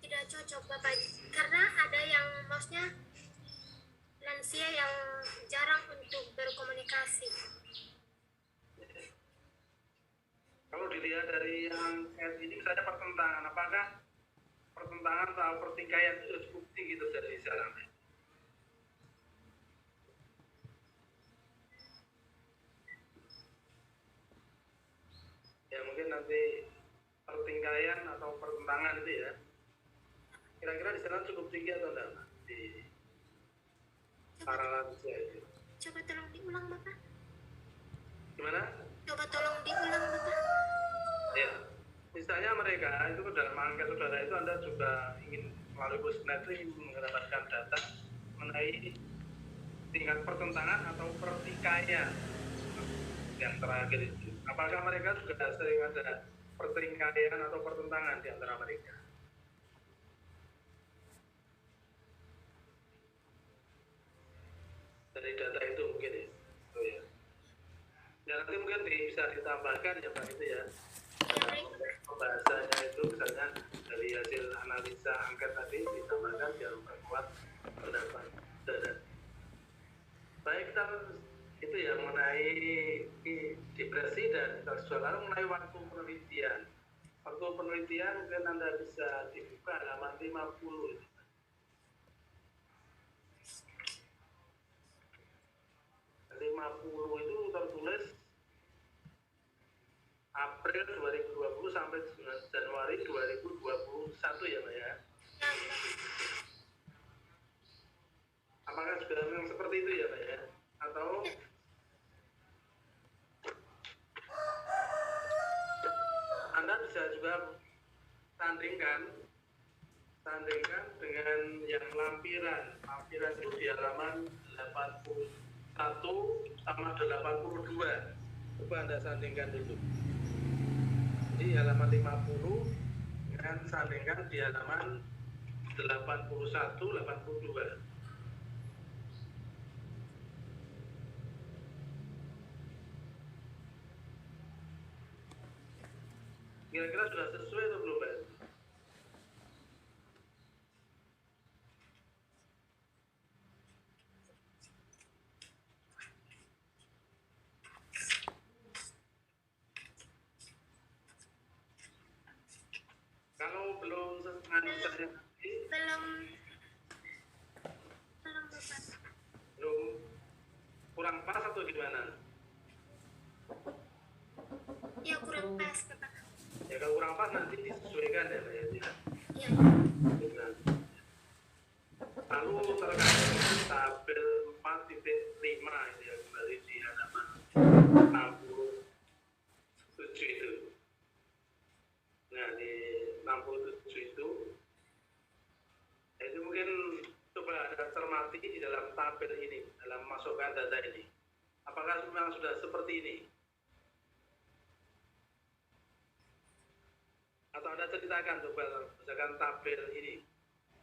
tidak cocok Bapak, karena ada yang maksudnya lansia yang jarang untuk berkomunikasi. Kalau dilihat dari yang ini misalnya pertentangan, apakah pertentangan atau pertikaian itu cukup tinggi terjadi di sana? Ya mungkin nanti pertikaian atau pertentangan itu ya, kira-kira di sana cukup tinggi atau enggak di para lansia itu? Coba tolong diulang Bapak. Gimana? Coba tolong diulang Bapak. Ya, misalnya mereka itu dalam angket saudara itu Anda juga ingin melalui Pusnet ingin mendapatkan data mengenai tingkat pertentangan atau pertikaian yang terakhir itu. Apakah mereka juga sering ada pertikaian atau pertentangan di antara mereka? Dari data itu mungkin ya. Oh ya. Ya nanti mungkin bisa ditambahkan ya Pak itu ya. Pembahasannya itu misalnya dari hasil analisa angket tadi ditambahkan biar memperkuat pendapat saudara. Baik, kita itu ya mengenai depresi dan seksual, lalu mengenai waktu penelitian. Waktu penelitian mungkin Anda bisa dibuka halaman 50. 50 itu tertulis April 2020 sampai Januari 2021 ya Pak ya. Apakah sudah memang seperti itu ya Pak ya? Atau Anda bisa juga tandingkan dengan yang lampiran. Lampiran itu di halaman 81 sama 82. Coba Anda sandingkan dulu. Jadi halaman 50 dengan sandingkan di halaman 81, 82. Kira-kira sudah sesuai atau belum, Pak? Kalau belum belum kurang pas atau gimana? Ya kurang pas Bapak. Ya kalau kurang pas nanti disesuaikan ya Pak ya. Iya. Lalu terkait tabel 4.5 itu ya, kembali di halaman 67 itu. Nah di 67 itu mungkin coba Anda cermati di dalam tabel ini, dalam masukkan data ini. Apakah memang sudah seperti ini? Atau Anda ceritakan coba berdasarkan tabel ini,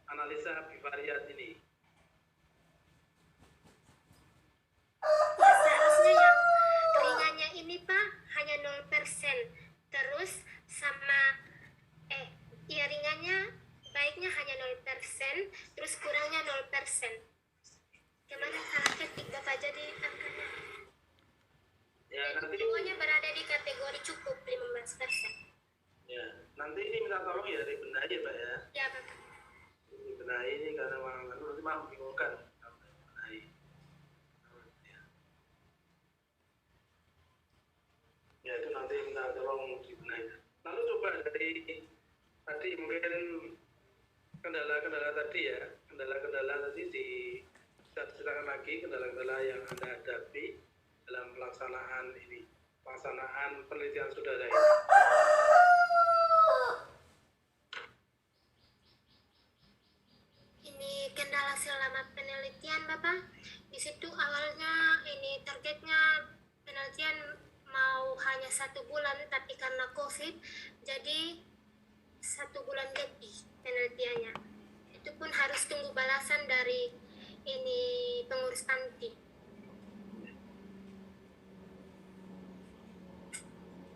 analisa bivariat ini. Ya, seharusnya yang ringannya ini Pak hanya 0%. Terus sama ya ringannya baiknya hanya 0%, terus kurangnya 0%. Gimana salah ketik Bapak jadi angkanya? Ya nanti Semuanya berada di kategori cukup 15%. ya, nanti ini minta tolong ya dibenahi ya Pak ya. Ya Bapak. Dibenahi ini karena nanti malah membingungkan. minta tolong dibenahi. Lalu coba dari tadi mungkin kendala-kendala tadi ya, kendala-kendala tadi bisa diceritakan lagi kendala-kendala yang Anda hadapi dalam pelaksanaan penelitian saudara ini. Ini kendala selama penelitian Bapak. Di situ awalnya ini targetnya penelitian mau hanya 1 bulan, tapi karena COVID jadi 1 bulan lebih penelitiannya. Itu pun harus tunggu balasan dari ini pengurus panti.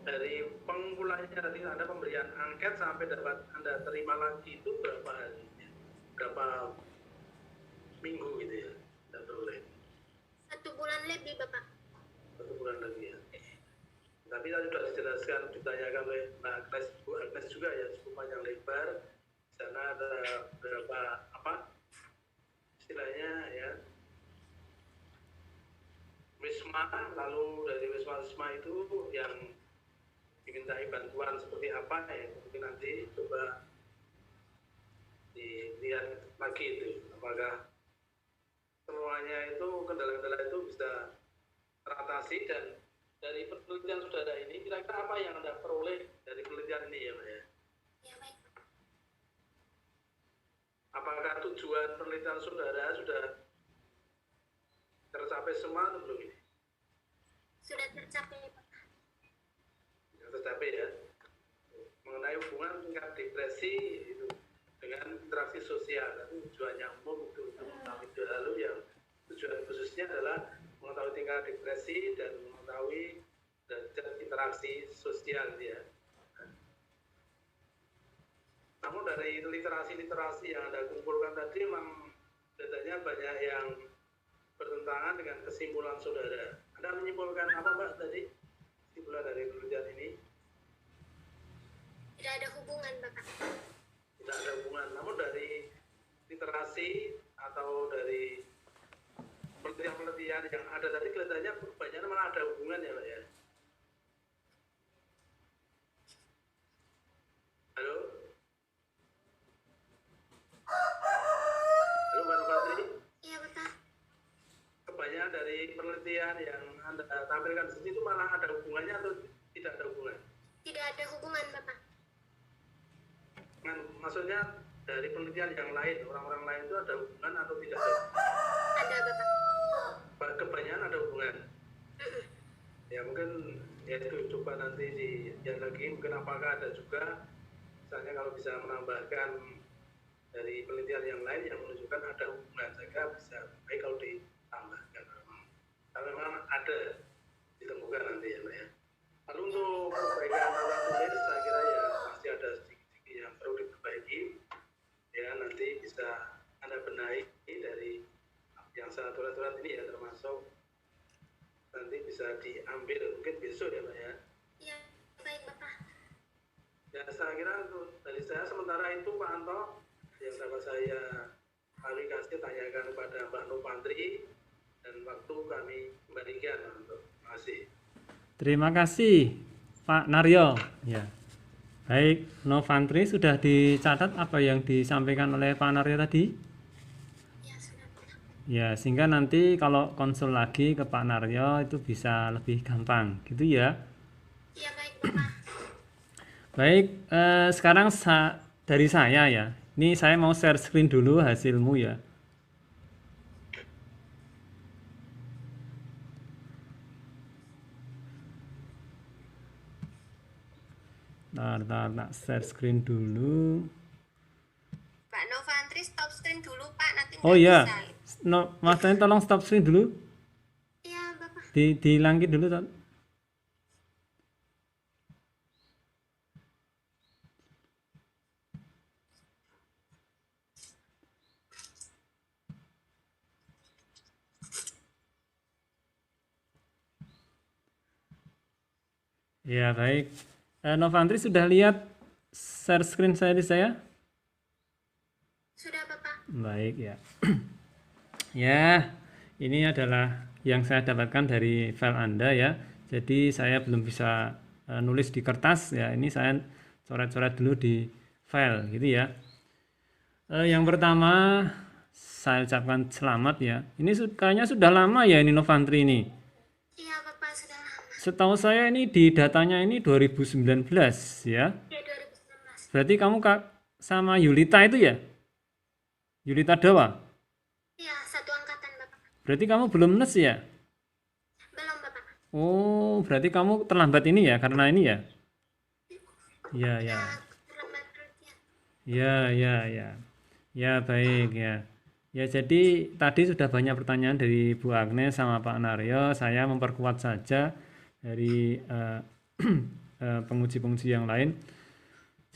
Dari pengumpulannya tadi Anda pemberian angket sampai dapat Anda terima lagi itu berapa hari? Berapa minggu gitu ya? Tidak peroleh. 1 bulan lebih Bapak. 1 bulan lagi ya. Tapi tadi sudah dijelaskan, ditanyakan oleh Mbak Agnes, Bu Agnes juga ya, cukup panjang lebar. Di sana ada berapa istilahnya ya, wisma, lalu dari wisma itu yang dimintai bantuan seperti apa ya, mungkin nanti coba dilihat lagi itu apakah semuanya itu kendala-kendala itu bisa teratasi. Dan dari penelitian saudara ini kira-kira apa yang Anda peroleh dari penelitian ini ya Pak ya? Ya baik. Apakah tujuan penelitian saudara sudah tercapai semua atau belum ini? Sudah tercapai Bapak. Sudah tercapai ya. Mengenai hubungan tingkat depresi itu dengan interaksi sosial, itu tujuannya umum untuk mengetahui lalu yang tujuan khususnya adalah mengetahui tingkat depresi dan mengetahui derajat interaksi sosial dia. Namun dari literasi yang Anda kumpulkan tadi memang datanya banyak yang bertentangan dengan kesimpulan saudara. Anda menyimpulkan apa Mbak tadi? Kesimpulan dari penelitian ini? Tidak ada hubungan Bapak. Tidak ada hubungan. Namun dari literasi atau dari penelitian yang ada tadi kelihatannya kebanyakan malah ada hubungan ya Pak ya. Halo? Halo Mbak Nopatri? Iya Bapak. Kebanyakan dari penelitian yang Anda tampilkan di sini itu malah ada hubungannya atau tidak ada hubungan? Tidak ada hubungan Bapak. Maksudnya dari penelitian yang lain, orang-orang lain itu ada hubungan atau tidak ada? Ada Bapak. Kebanyakan ada hubungan. Ya mungkin ya itu coba nanti dilihat lagi mungkin apakah ada juga misalnya kalau bisa menambahkan dari penelitian yang lain yang menunjukkan ada hubungan, saya kira bisa baik kalau ditambahkan kalau memang ada ditemukan nanti ya Pak ya. Lalu untuk perbaikan alat tulis saya kira ya pasti ada sedikit-sedikit yang perlu diperbaiki ya, nanti bisa Anda benahi dari yang saya tulis-tulis ini ya, termasuk nanti bisa diambil mungkin besok ya Pak ya. Iya baik Bapak. Ya saya kira dari saya sementara itu Pak Anto yang dapat saya klarifikasi tanyakan kepada Mbak Nopantri dan waktu kami kembalikan Pak Anto. Terima kasih. Terima kasih Pak Naryo. Ya. Baik, Novantri sudah dicatat apa yang disampaikan oleh Pak Naryo tadi? Ya sudah Bapak. Ya, sehingga nanti kalau konsul lagi ke Pak Naryo itu bisa lebih gampang, gitu ya. Iya baik Bapak. Baik, sekarang dari saya ya. Ini saya mau share screen dulu hasilmu ya. Nah, share screen dulu. Mbak Novantri stop screen dulu Pak, nanti Oh nggak iya, bisa. no, Mas Tani tolong stop screen dulu. Iya Bapak. Dihilangin dulu. Ya baik, Novantri sudah lihat share screen saya di saya? Sudah Bapak. Baik ya. Ya, ini adalah yang saya dapatkan dari file Anda ya. Jadi saya belum bisa nulis di kertas ya, ini saya coret-coret dulu di file gitu ya. Yang pertama saya ucapkan selamat ya. Ini kayaknya sudah lama ya ini Novantri ini. Iya Bapak, sudah lama. Setahu saya ini di datanya ini 2019 ya. Ya 2019. Berarti kamu sama Yulita itu ya? Yulita Dawa. Iya, satu angkatan Bapak. Berarti kamu belum nes ya? Belum Bapak. Oh, berarti kamu terlambat ini ya karena ini ya? Ya, ya. Terlambat penelitian. Ya, ya, ya. Ya, baik ya. Ya, jadi tadi sudah banyak pertanyaan dari Bu Agnes sama Pak Naryo. Saya memperkuat saja dari penguji-penguji yang lain.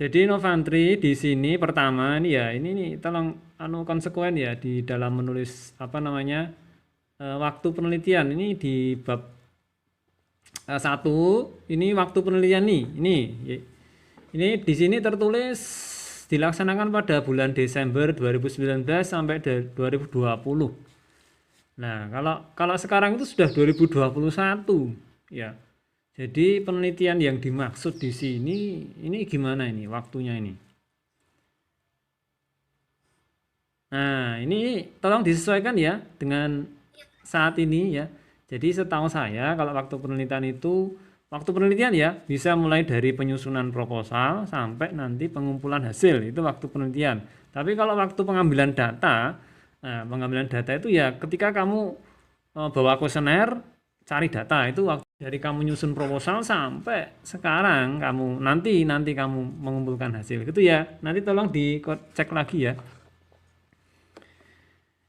Jadi Novantri di sini pertama ini ya, ini nih tolong konsekuen ya di dalam menulis waktu penelitian ini di bab 1 ini waktu penelitian nih. Ini di sini tertulis dilaksanakan pada bulan Desember 2019 sampai 2020. Nah, kalau sekarang itu sudah 2021 ya. Jadi penelitian yang dimaksud di sini ini gimana ini waktunya ini? Nah, ini tolong disesuaikan ya dengan saat ini ya. Jadi setahu saya kalau waktu penelitian ya bisa mulai dari penyusunan proposal sampai nanti pengumpulan hasil, itu waktu penelitian. Tapi kalau waktu pengambilan data, pengambilan data itu ya ketika kamu bawa kuesioner cari data, itu waktu dari kamu nyusun proposal sampai sekarang kamu nanti kamu mengumpulkan hasil gitu ya. Nanti tolong dicek lagi ya.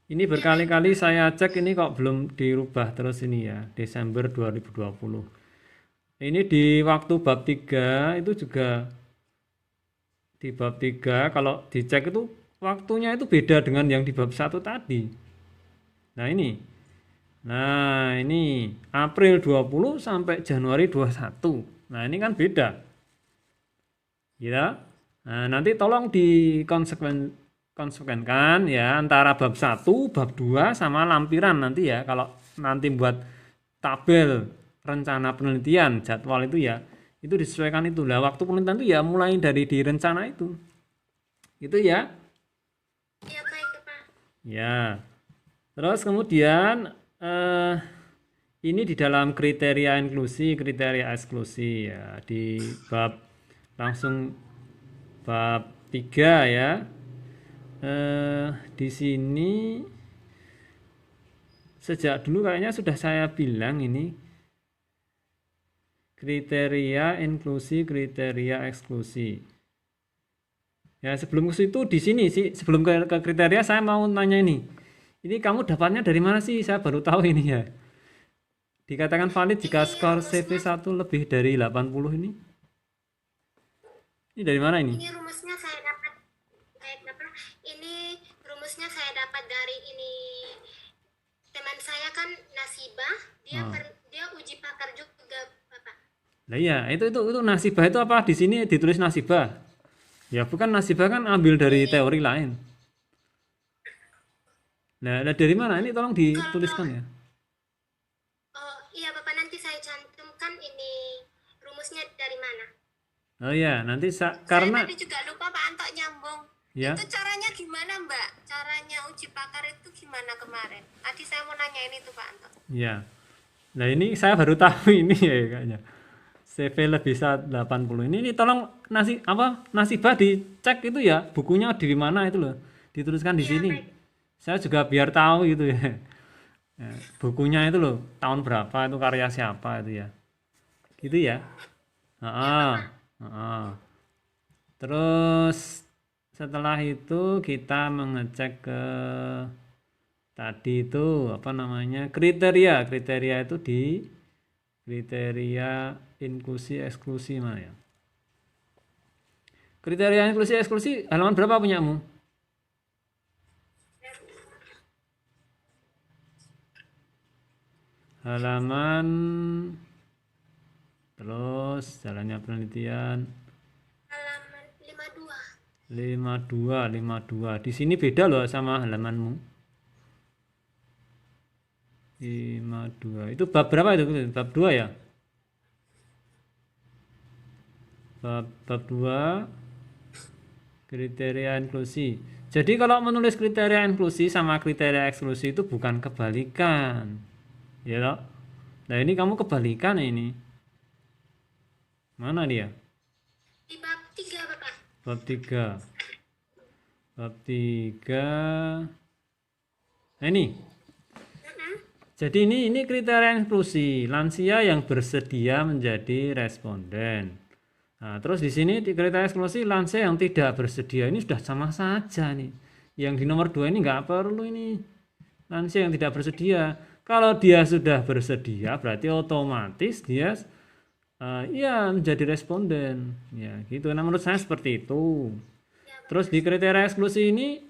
Ini berkali-kali saya cek ini kok belum dirubah terus ini ya, Desember 2020. Ini di waktu bab 3 itu juga di bab 3 kalau dicek itu waktunya itu beda dengan yang di bab 1 tadi. Nah, ini April 20 sampai Januari 21. Nah, ini kan beda. Ya. Nah, nanti tolong konsekvenkan ya antara bab 1, bab 2 sama lampiran nanti ya. Kalau nanti buat tabel rencana penelitian jadwal itu ya itu disesuaikan itu lah. Waktu penelitian itu ya mulai dari di rencana itu ya. Iya baik Bapak. Ya, terus kemudian ini di dalam kriteria inklusi kriteria eksklusi ya di bab 3 ya. Di sini sejak dulu kayaknya sudah saya bilang ini kriteria inklusi, kriteria eksklusi. Ya, sebelum ke situ di sini sih, sebelum ke kriteria saya mau nanya ini. Ini kamu dapatnya dari mana sih? Saya baru tahu ini ya. Dikatakan valid jika skor CV1 lebih dari 80 ini. Ini dari mana ini? Ini rumusnya saya dapat dari ini teman saya kan Nasibah, dia uji pakar juga Bapak. Nah iya, itu nasibah itu apa? Di sini ditulis nasibah. Ya bukan nasibah kan ambil dari teori lain. Nah, dari mana? Ini tolong dituliskan ya. Oh iya Bapak, nanti saya cantumkan ini rumusnya dari mana. Oh iya, nanti karena saya tadi juga lupa Pak Anto nyambung. Ya. Itu caranya gimana Mbak? Caranya uji pakar itu gimana kemarin? Tadi saya mau nanya ini tuh Pak Anto. Ya. Nah ini saya baru tahu ini ya kayaknya. CV lebih 80 ini tolong nasibah dicek itu ya, bukunya di mana itu loh, dituliskan di sini. Baik. Saya juga biar tahu gitu ya. Bukunya itu loh, tahun berapa itu, karya siapa itu ya. Gitu ya. Terus setelah itu kita mengecek ke tadi itu kriteria itu di kriteria inklusi eksklusi mana ya? Kriteria inklusi eksklusi halaman berapa punyamu? Halaman terus jalannya penelitian halaman 52. Di sini beda loh sama halamanmu. 52. Itu bab berapa itu? Bab 2 ya? Bab 2 kriteria inklusi. Jadi kalau menulis kriteria inklusi sama kriteria eksklusi itu bukan kebalikan. Ya toh? Nah, ini kamu kebalikan ini. Mana dia? Di bab 3 Bapak. Bab 3. Bab 3. Nah, ini. Jadi ini kriteria inklusi, lansia yang bersedia menjadi responden. Nah, terus di sini di kriteria eksklusi lansia yang tidak bersedia, ini sudah sama saja nih. Yang di nomor 2 ini nggak perlu ini. Lansia yang tidak bersedia. Kalau dia sudah bersedia berarti otomatis dia ya menjadi responden. Ya, gitu. Nah, menurut saya seperti itu. Terus di kriteria eksklusi ini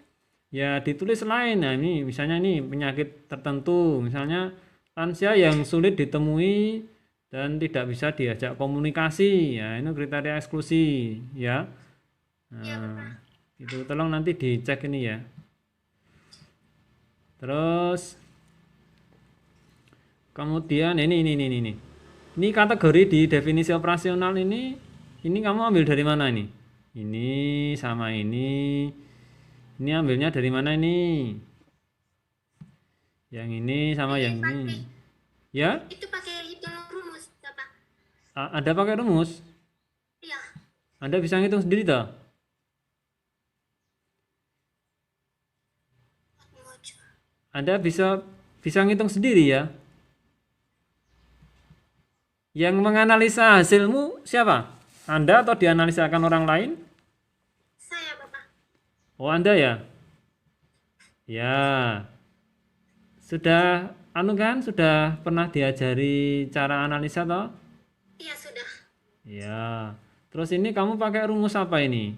ya ditulis lain. Nah, ini misalnya ini penyakit tertentu, misalnya lansia yang sulit ditemui dan tidak bisa diajak komunikasi. Ya, ini kriteria eksklusi ya. Nah, itu tolong nanti dicek ini ya. Terus kemudian ini. Ini kategori di definisi operasional ini kamu ambil dari mana ini? Ini sama ini. Ini ambilnya dari mana ini? Yang ini sama yang ini. Ya? Itu pakai hitung rumus, Bapak. Ada pakai rumus? Iya. Anda bisa ngitung sendiri toh? Anda bisa ngitung sendiri ya? Yang menganalisa hasilmu siapa? Anda atau dianalisakan orang lain? Saya, Bapak. Oh, Anda ya? Ya. Sudah sudah pernah diajari cara analisa toh? Iya, sudah. Ya. Terus ini kamu pakai rumus apa ini?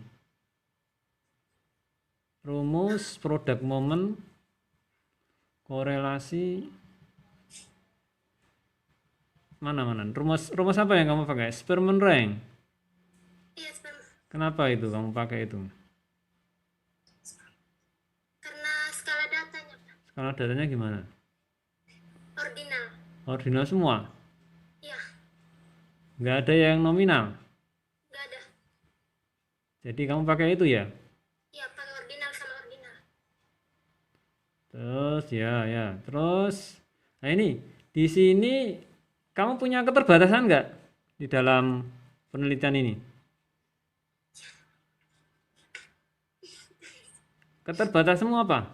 Rumus produk momen korelasi mana? Rumus apa yang kamu pakai? Spearman rank. Iya, Bapak. Kenapa itu kamu pakai itu? Karena skala datanya, Pak. Skala datanya gimana? Ordinal. Ordinal semua? Iya, Nggak ada yang nominal? nggak ada. Jadi kamu pakai itu ya? Iya, pakai ordinal sama ordinal. Terus ya. Terus nah ini di sini kamu punya keterbatasan nggak di dalam penelitian ini? Keterbatasanmu apa?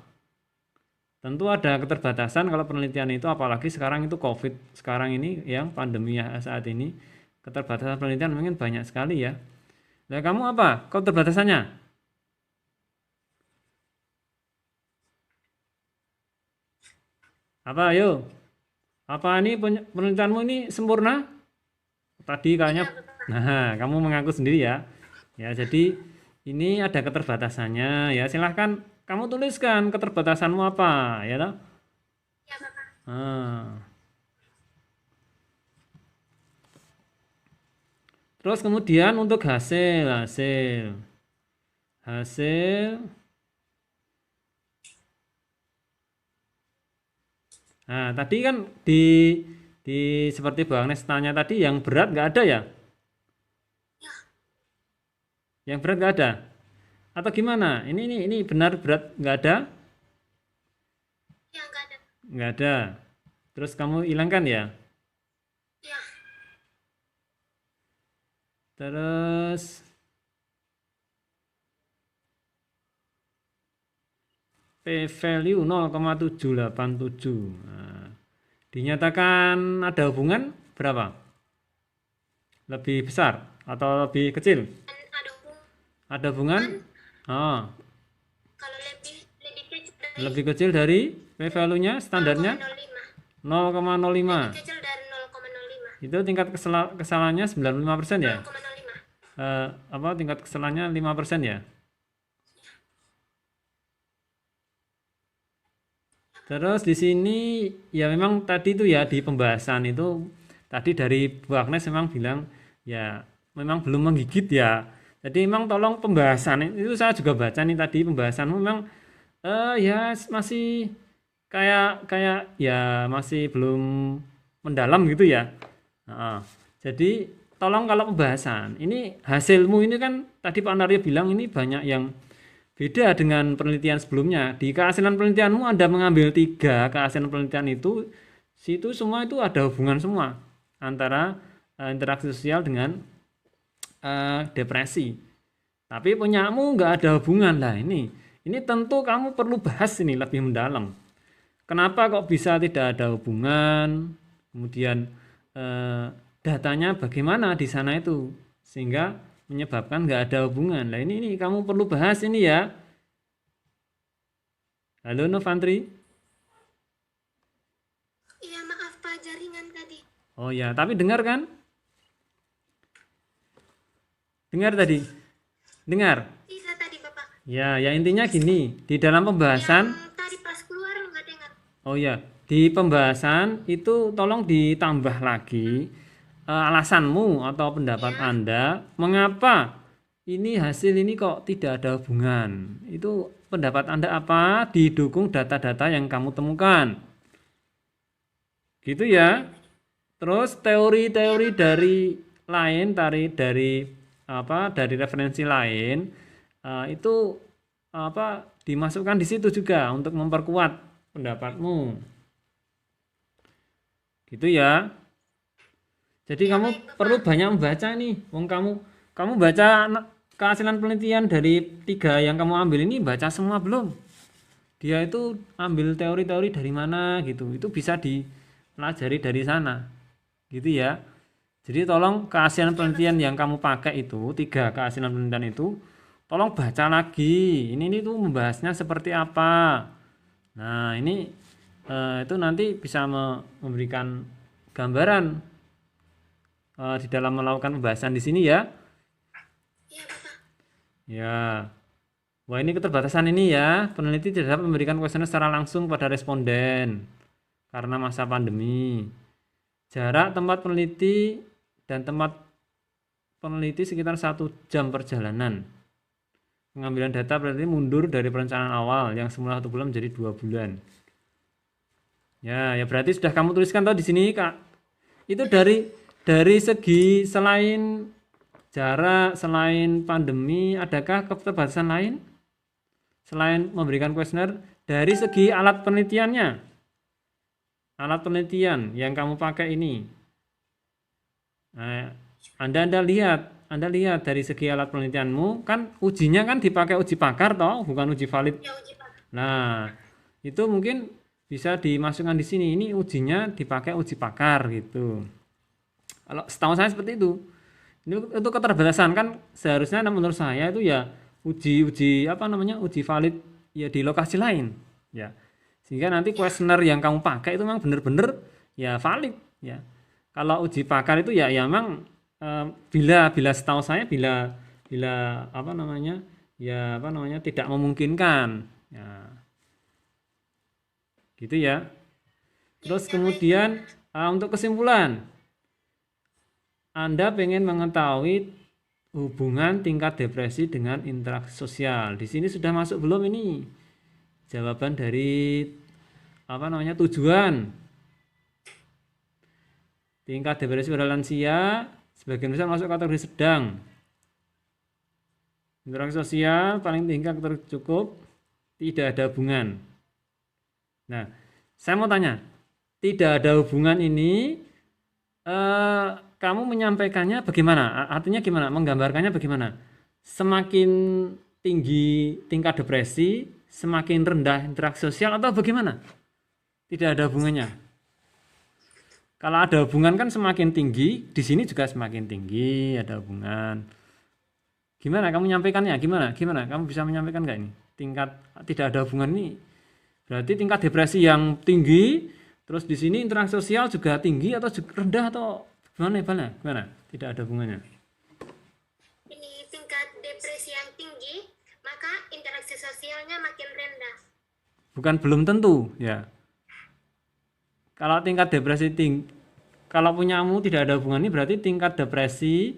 Tentu ada keterbatasan kalau penelitian itu, apalagi sekarang itu COVID sekarang ini yang pandemi ya saat ini, keterbatasan penelitian mungkin banyak sekali ya. Nah, kamu apa keterbatasannya? Apa ayo? Apa ini penelitianmu ini sempurna? Tadi kayaknya nah, kamu mengaku sendiri ya. Ya, jadi ini ada keterbatasannya ya. Silahkan kamu tuliskan keterbatasanmu apa ya toh? Iya, Bapak. Terus kemudian untuk hasil. Nah, tadi kan di seperti Bang Agnes tanya tadi yang berat nggak ada ya? Yang berat nggak ada? Atau gimana? Ini benar berat nggak ada? Iya, nggak ada. Nggak ada. Terus kamu hilangkan ya? Iya. Terus p-value 0,787. Nah, dinyatakan ada hubungan berapa? Lebih besar atau lebih kecil? Dan ada hubungan Ada hubungan? Oh, kalau lebih kecil dari p-value-nya standarnya 0,05. 0,05. Kecil dari 0,05. Itu tingkat kesalahannya 95% ya? 0,05. Tingkat kesalahannya 5% ya? Terus di sini ya memang tadi itu ya di pembahasan itu tadi dari Bu Agnes memang bilang ya memang belum menggigit ya. Jadi memang tolong pembahasan itu saya juga baca nih tadi pembahasan memang ya masih kayak ya masih belum mendalam gitu ya. Jadi tolong kalau pembahasan ini hasilmu ini kan tadi Pak Naryo bilang ini banyak yang beda dengan penelitian sebelumnya. Di keasinan penelitianmu Anda mengambil 3 keasinan penelitian itu, situ semua itu ada hubungan semua antara interaksi sosial dengan depresi. Tapi punyamu nggak ada hubungan lah ini tentu kamu perlu bahas ini lebih mendalam. Kenapa kok bisa tidak ada hubungan? Kemudian datanya bagaimana di sana itu sehingga menyebabkan nggak ada hubungan. Nah ini kamu perlu bahas ini ya. Halo Novantri. Iya, maaf Pak, jaringan tadi. Oh ya, tapi dengar kan? Dengar tadi? Dengar? Bisa tadi Bapak. Ya, ya intinya gini, di dalam pembahasan, Yang tadi pas keluar nggak dengar. oh ya, di pembahasan itu tolong ditambah lagi alasanmu atau pendapat Anda, mengapa ini hasil ini kok tidak ada hubungan. Itu pendapat Anda apa? Didukung data-data yang kamu temukan. Gitu ya. Terus teori-teori dari lain, dari referensi lain itu dimasukkan di situ juga untuk memperkuat pendapatmu. Gitu ya. Jadi kamu perlu banyak membaca nih. Wong kamu baca kehasilan penelitian dari 3 yang kamu ambil ini, baca semua belum? Dia itu ambil teori-teori dari mana gitu. Itu bisa dipelajari dari sana. Gitu ya. Jadi tolong kehasilan penelitian yang kamu pakai itu, 3 kehasilan penelitian itu, tolong baca lagi. Ini tuh membahasnya seperti apa. Nah ini itu nanti bisa memberikan gambaran di dalam melakukan pembahasan di sini ya. Iya Bapak. Ya. Wah ini keterbatasan ini ya. Peneliti tidak dapat memberikan kuesioner secara langsung pada responden karena masa pandemi. Jarak tempat peneliti dan tempat peneliti sekitar 1 jam perjalanan. Pengambilan data peneliti mundur dari perencanaan awal yang semula 1 bulan menjadi 2 bulan. Ya berarti sudah kamu tuliskan toh di sini Kak. Itu dari segi selain jarak, selain pandemi, adakah keterbatasan lain? Selain memberikan kuesioner dari segi alat penelitiannya. Alat penelitian yang kamu pakai ini. Nah, Anda lihat dari segi alat penelitianmu, kan ujinya kan dipakai uji pakar toh, bukan uji valid. Ya uji Pak. Nah, itu mungkin bisa dimasukkan di sini. Ini ujinya dipakai uji pakar gitu. Kalau setahu saya seperti itu. Itu keterbatasan kan seharusnya menurut saya itu ya uji valid ya di lokasi lain ya. Sehingga nanti kuesioner yang kamu pakai itu memang benar-benar ya valid ya. Kalau uji pakar itu ya memang bila setahu saya bila tidak memungkinkan ya. Gitu ya. Terus kemudian untuk kesimpulan, Anda pengen mengetahui hubungan tingkat depresi dengan interaksi sosial. Di sini sudah masuk belum ini? Jawaban dari tujuan. Tingkat depresi pada lansia sebagian besar masuk kategori sedang. Interaksi sosial paling tinggi kategori cukup, tidak ada hubungan. Nah, saya mau tanya, tidak ada hubungan ini kamu menyampaikannya bagaimana? Artinya gimana? Menggambarkannya bagaimana? Semakin tinggi tingkat depresi, semakin rendah interaksi sosial atau bagaimana? Tidak ada hubungannya. Kalau ada hubungan kan semakin tinggi, di sini juga semakin tinggi, ada hubungan. Gimana kamu menyampaikannya? Gimana? Kamu bisa menyampaikan nggak ini? Tingkat tidak ada hubungan ini berarti tingkat depresi yang tinggi, terus di sini interaksi sosial juga tinggi atau juga rendah atau gimana? Tidak ada hubungannya. Ini tingkat depresi yang tinggi, maka interaksi sosialnya makin rendah. Bukan belum tentu ya. Kalau tingkat depresi tinggi, kalau punyamu tidak ada hubungan ini berarti tingkat depresi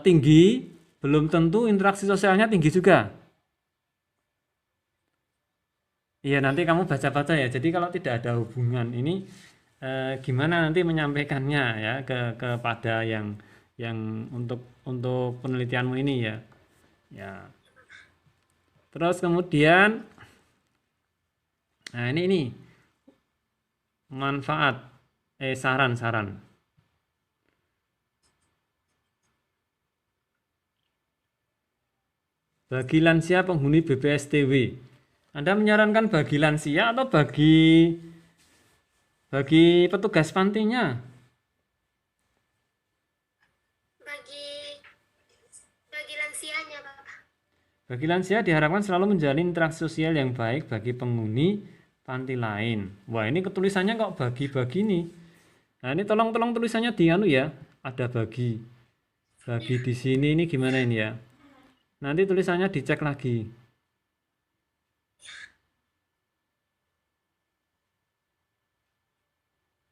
tinggi, belum tentu interaksi sosialnya tinggi juga. Iya nanti kamu baca-baca ya. Jadi kalau tidak ada hubungan ini gimana nanti menyampaikannya ya kepada yang yang untuk penelitianmu ini ya. Ya. Terus kemudian nah ini manfaat saran. Bagi lansia penghuni BPSTW. Anda menyarankan bagi lansia atau bagi petugas pantinya? Bagi lansianya, Bapak. Bagi lansia diharapkan selalu menjalin interaksi sosial yang baik bagi penghuni panti lain. Wah, ini ketulisannya kok bagi-bagi nih. Nah, ini tolong tulisannya dianu ya. Ada bagi. Bagi di sini ini gimana ini ya? Nanti tulisannya dicek lagi.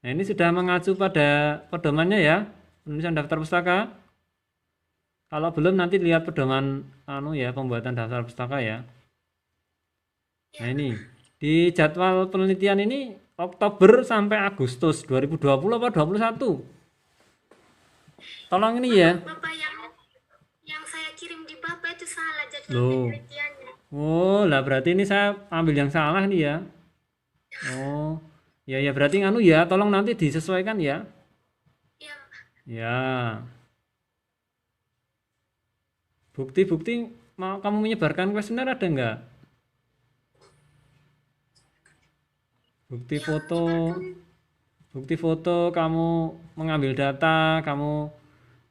Nah, ini sudah mengacu pada pedomannya ya, penulisan daftar pustaka. Kalau belum nanti lihat pedoman pembuatan daftar pustaka ya. Nah, ini di jadwal penelitian ini Oktober sampai Agustus 2020 apa 21? Tolong ini ya. Bapak yang saya kirim di Bapak itu salah jadwal Loh. penelitiannya. Oh, lah berarti ini saya ambil yang salah nih ya. Oh. Ya berarti ya, tolong nanti disesuaikan ya. Iya, Bapak. Ya. Bukti-bukti mau kamu menyebarkan kuesioner ada enggak? Bukti foto kamu mengambil data, kamu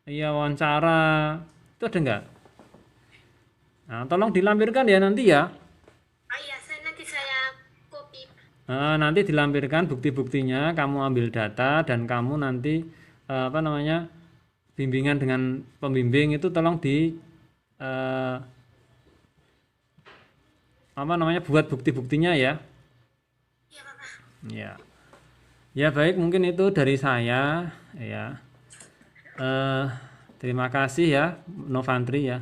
wawancara, itu ada enggak? Nah, tolong dilampirkan ya nanti ya. Iya, nanti saya copy. Nah, nanti dilampirkan bukti-buktinya, kamu ambil data dan kamu nanti bimbingan dengan pembimbing itu tolong buat bukti-buktinya ya. Iya, Bapak. Ya. Ya baik, mungkin itu dari saya ya. Terima kasih ya Novantri ya.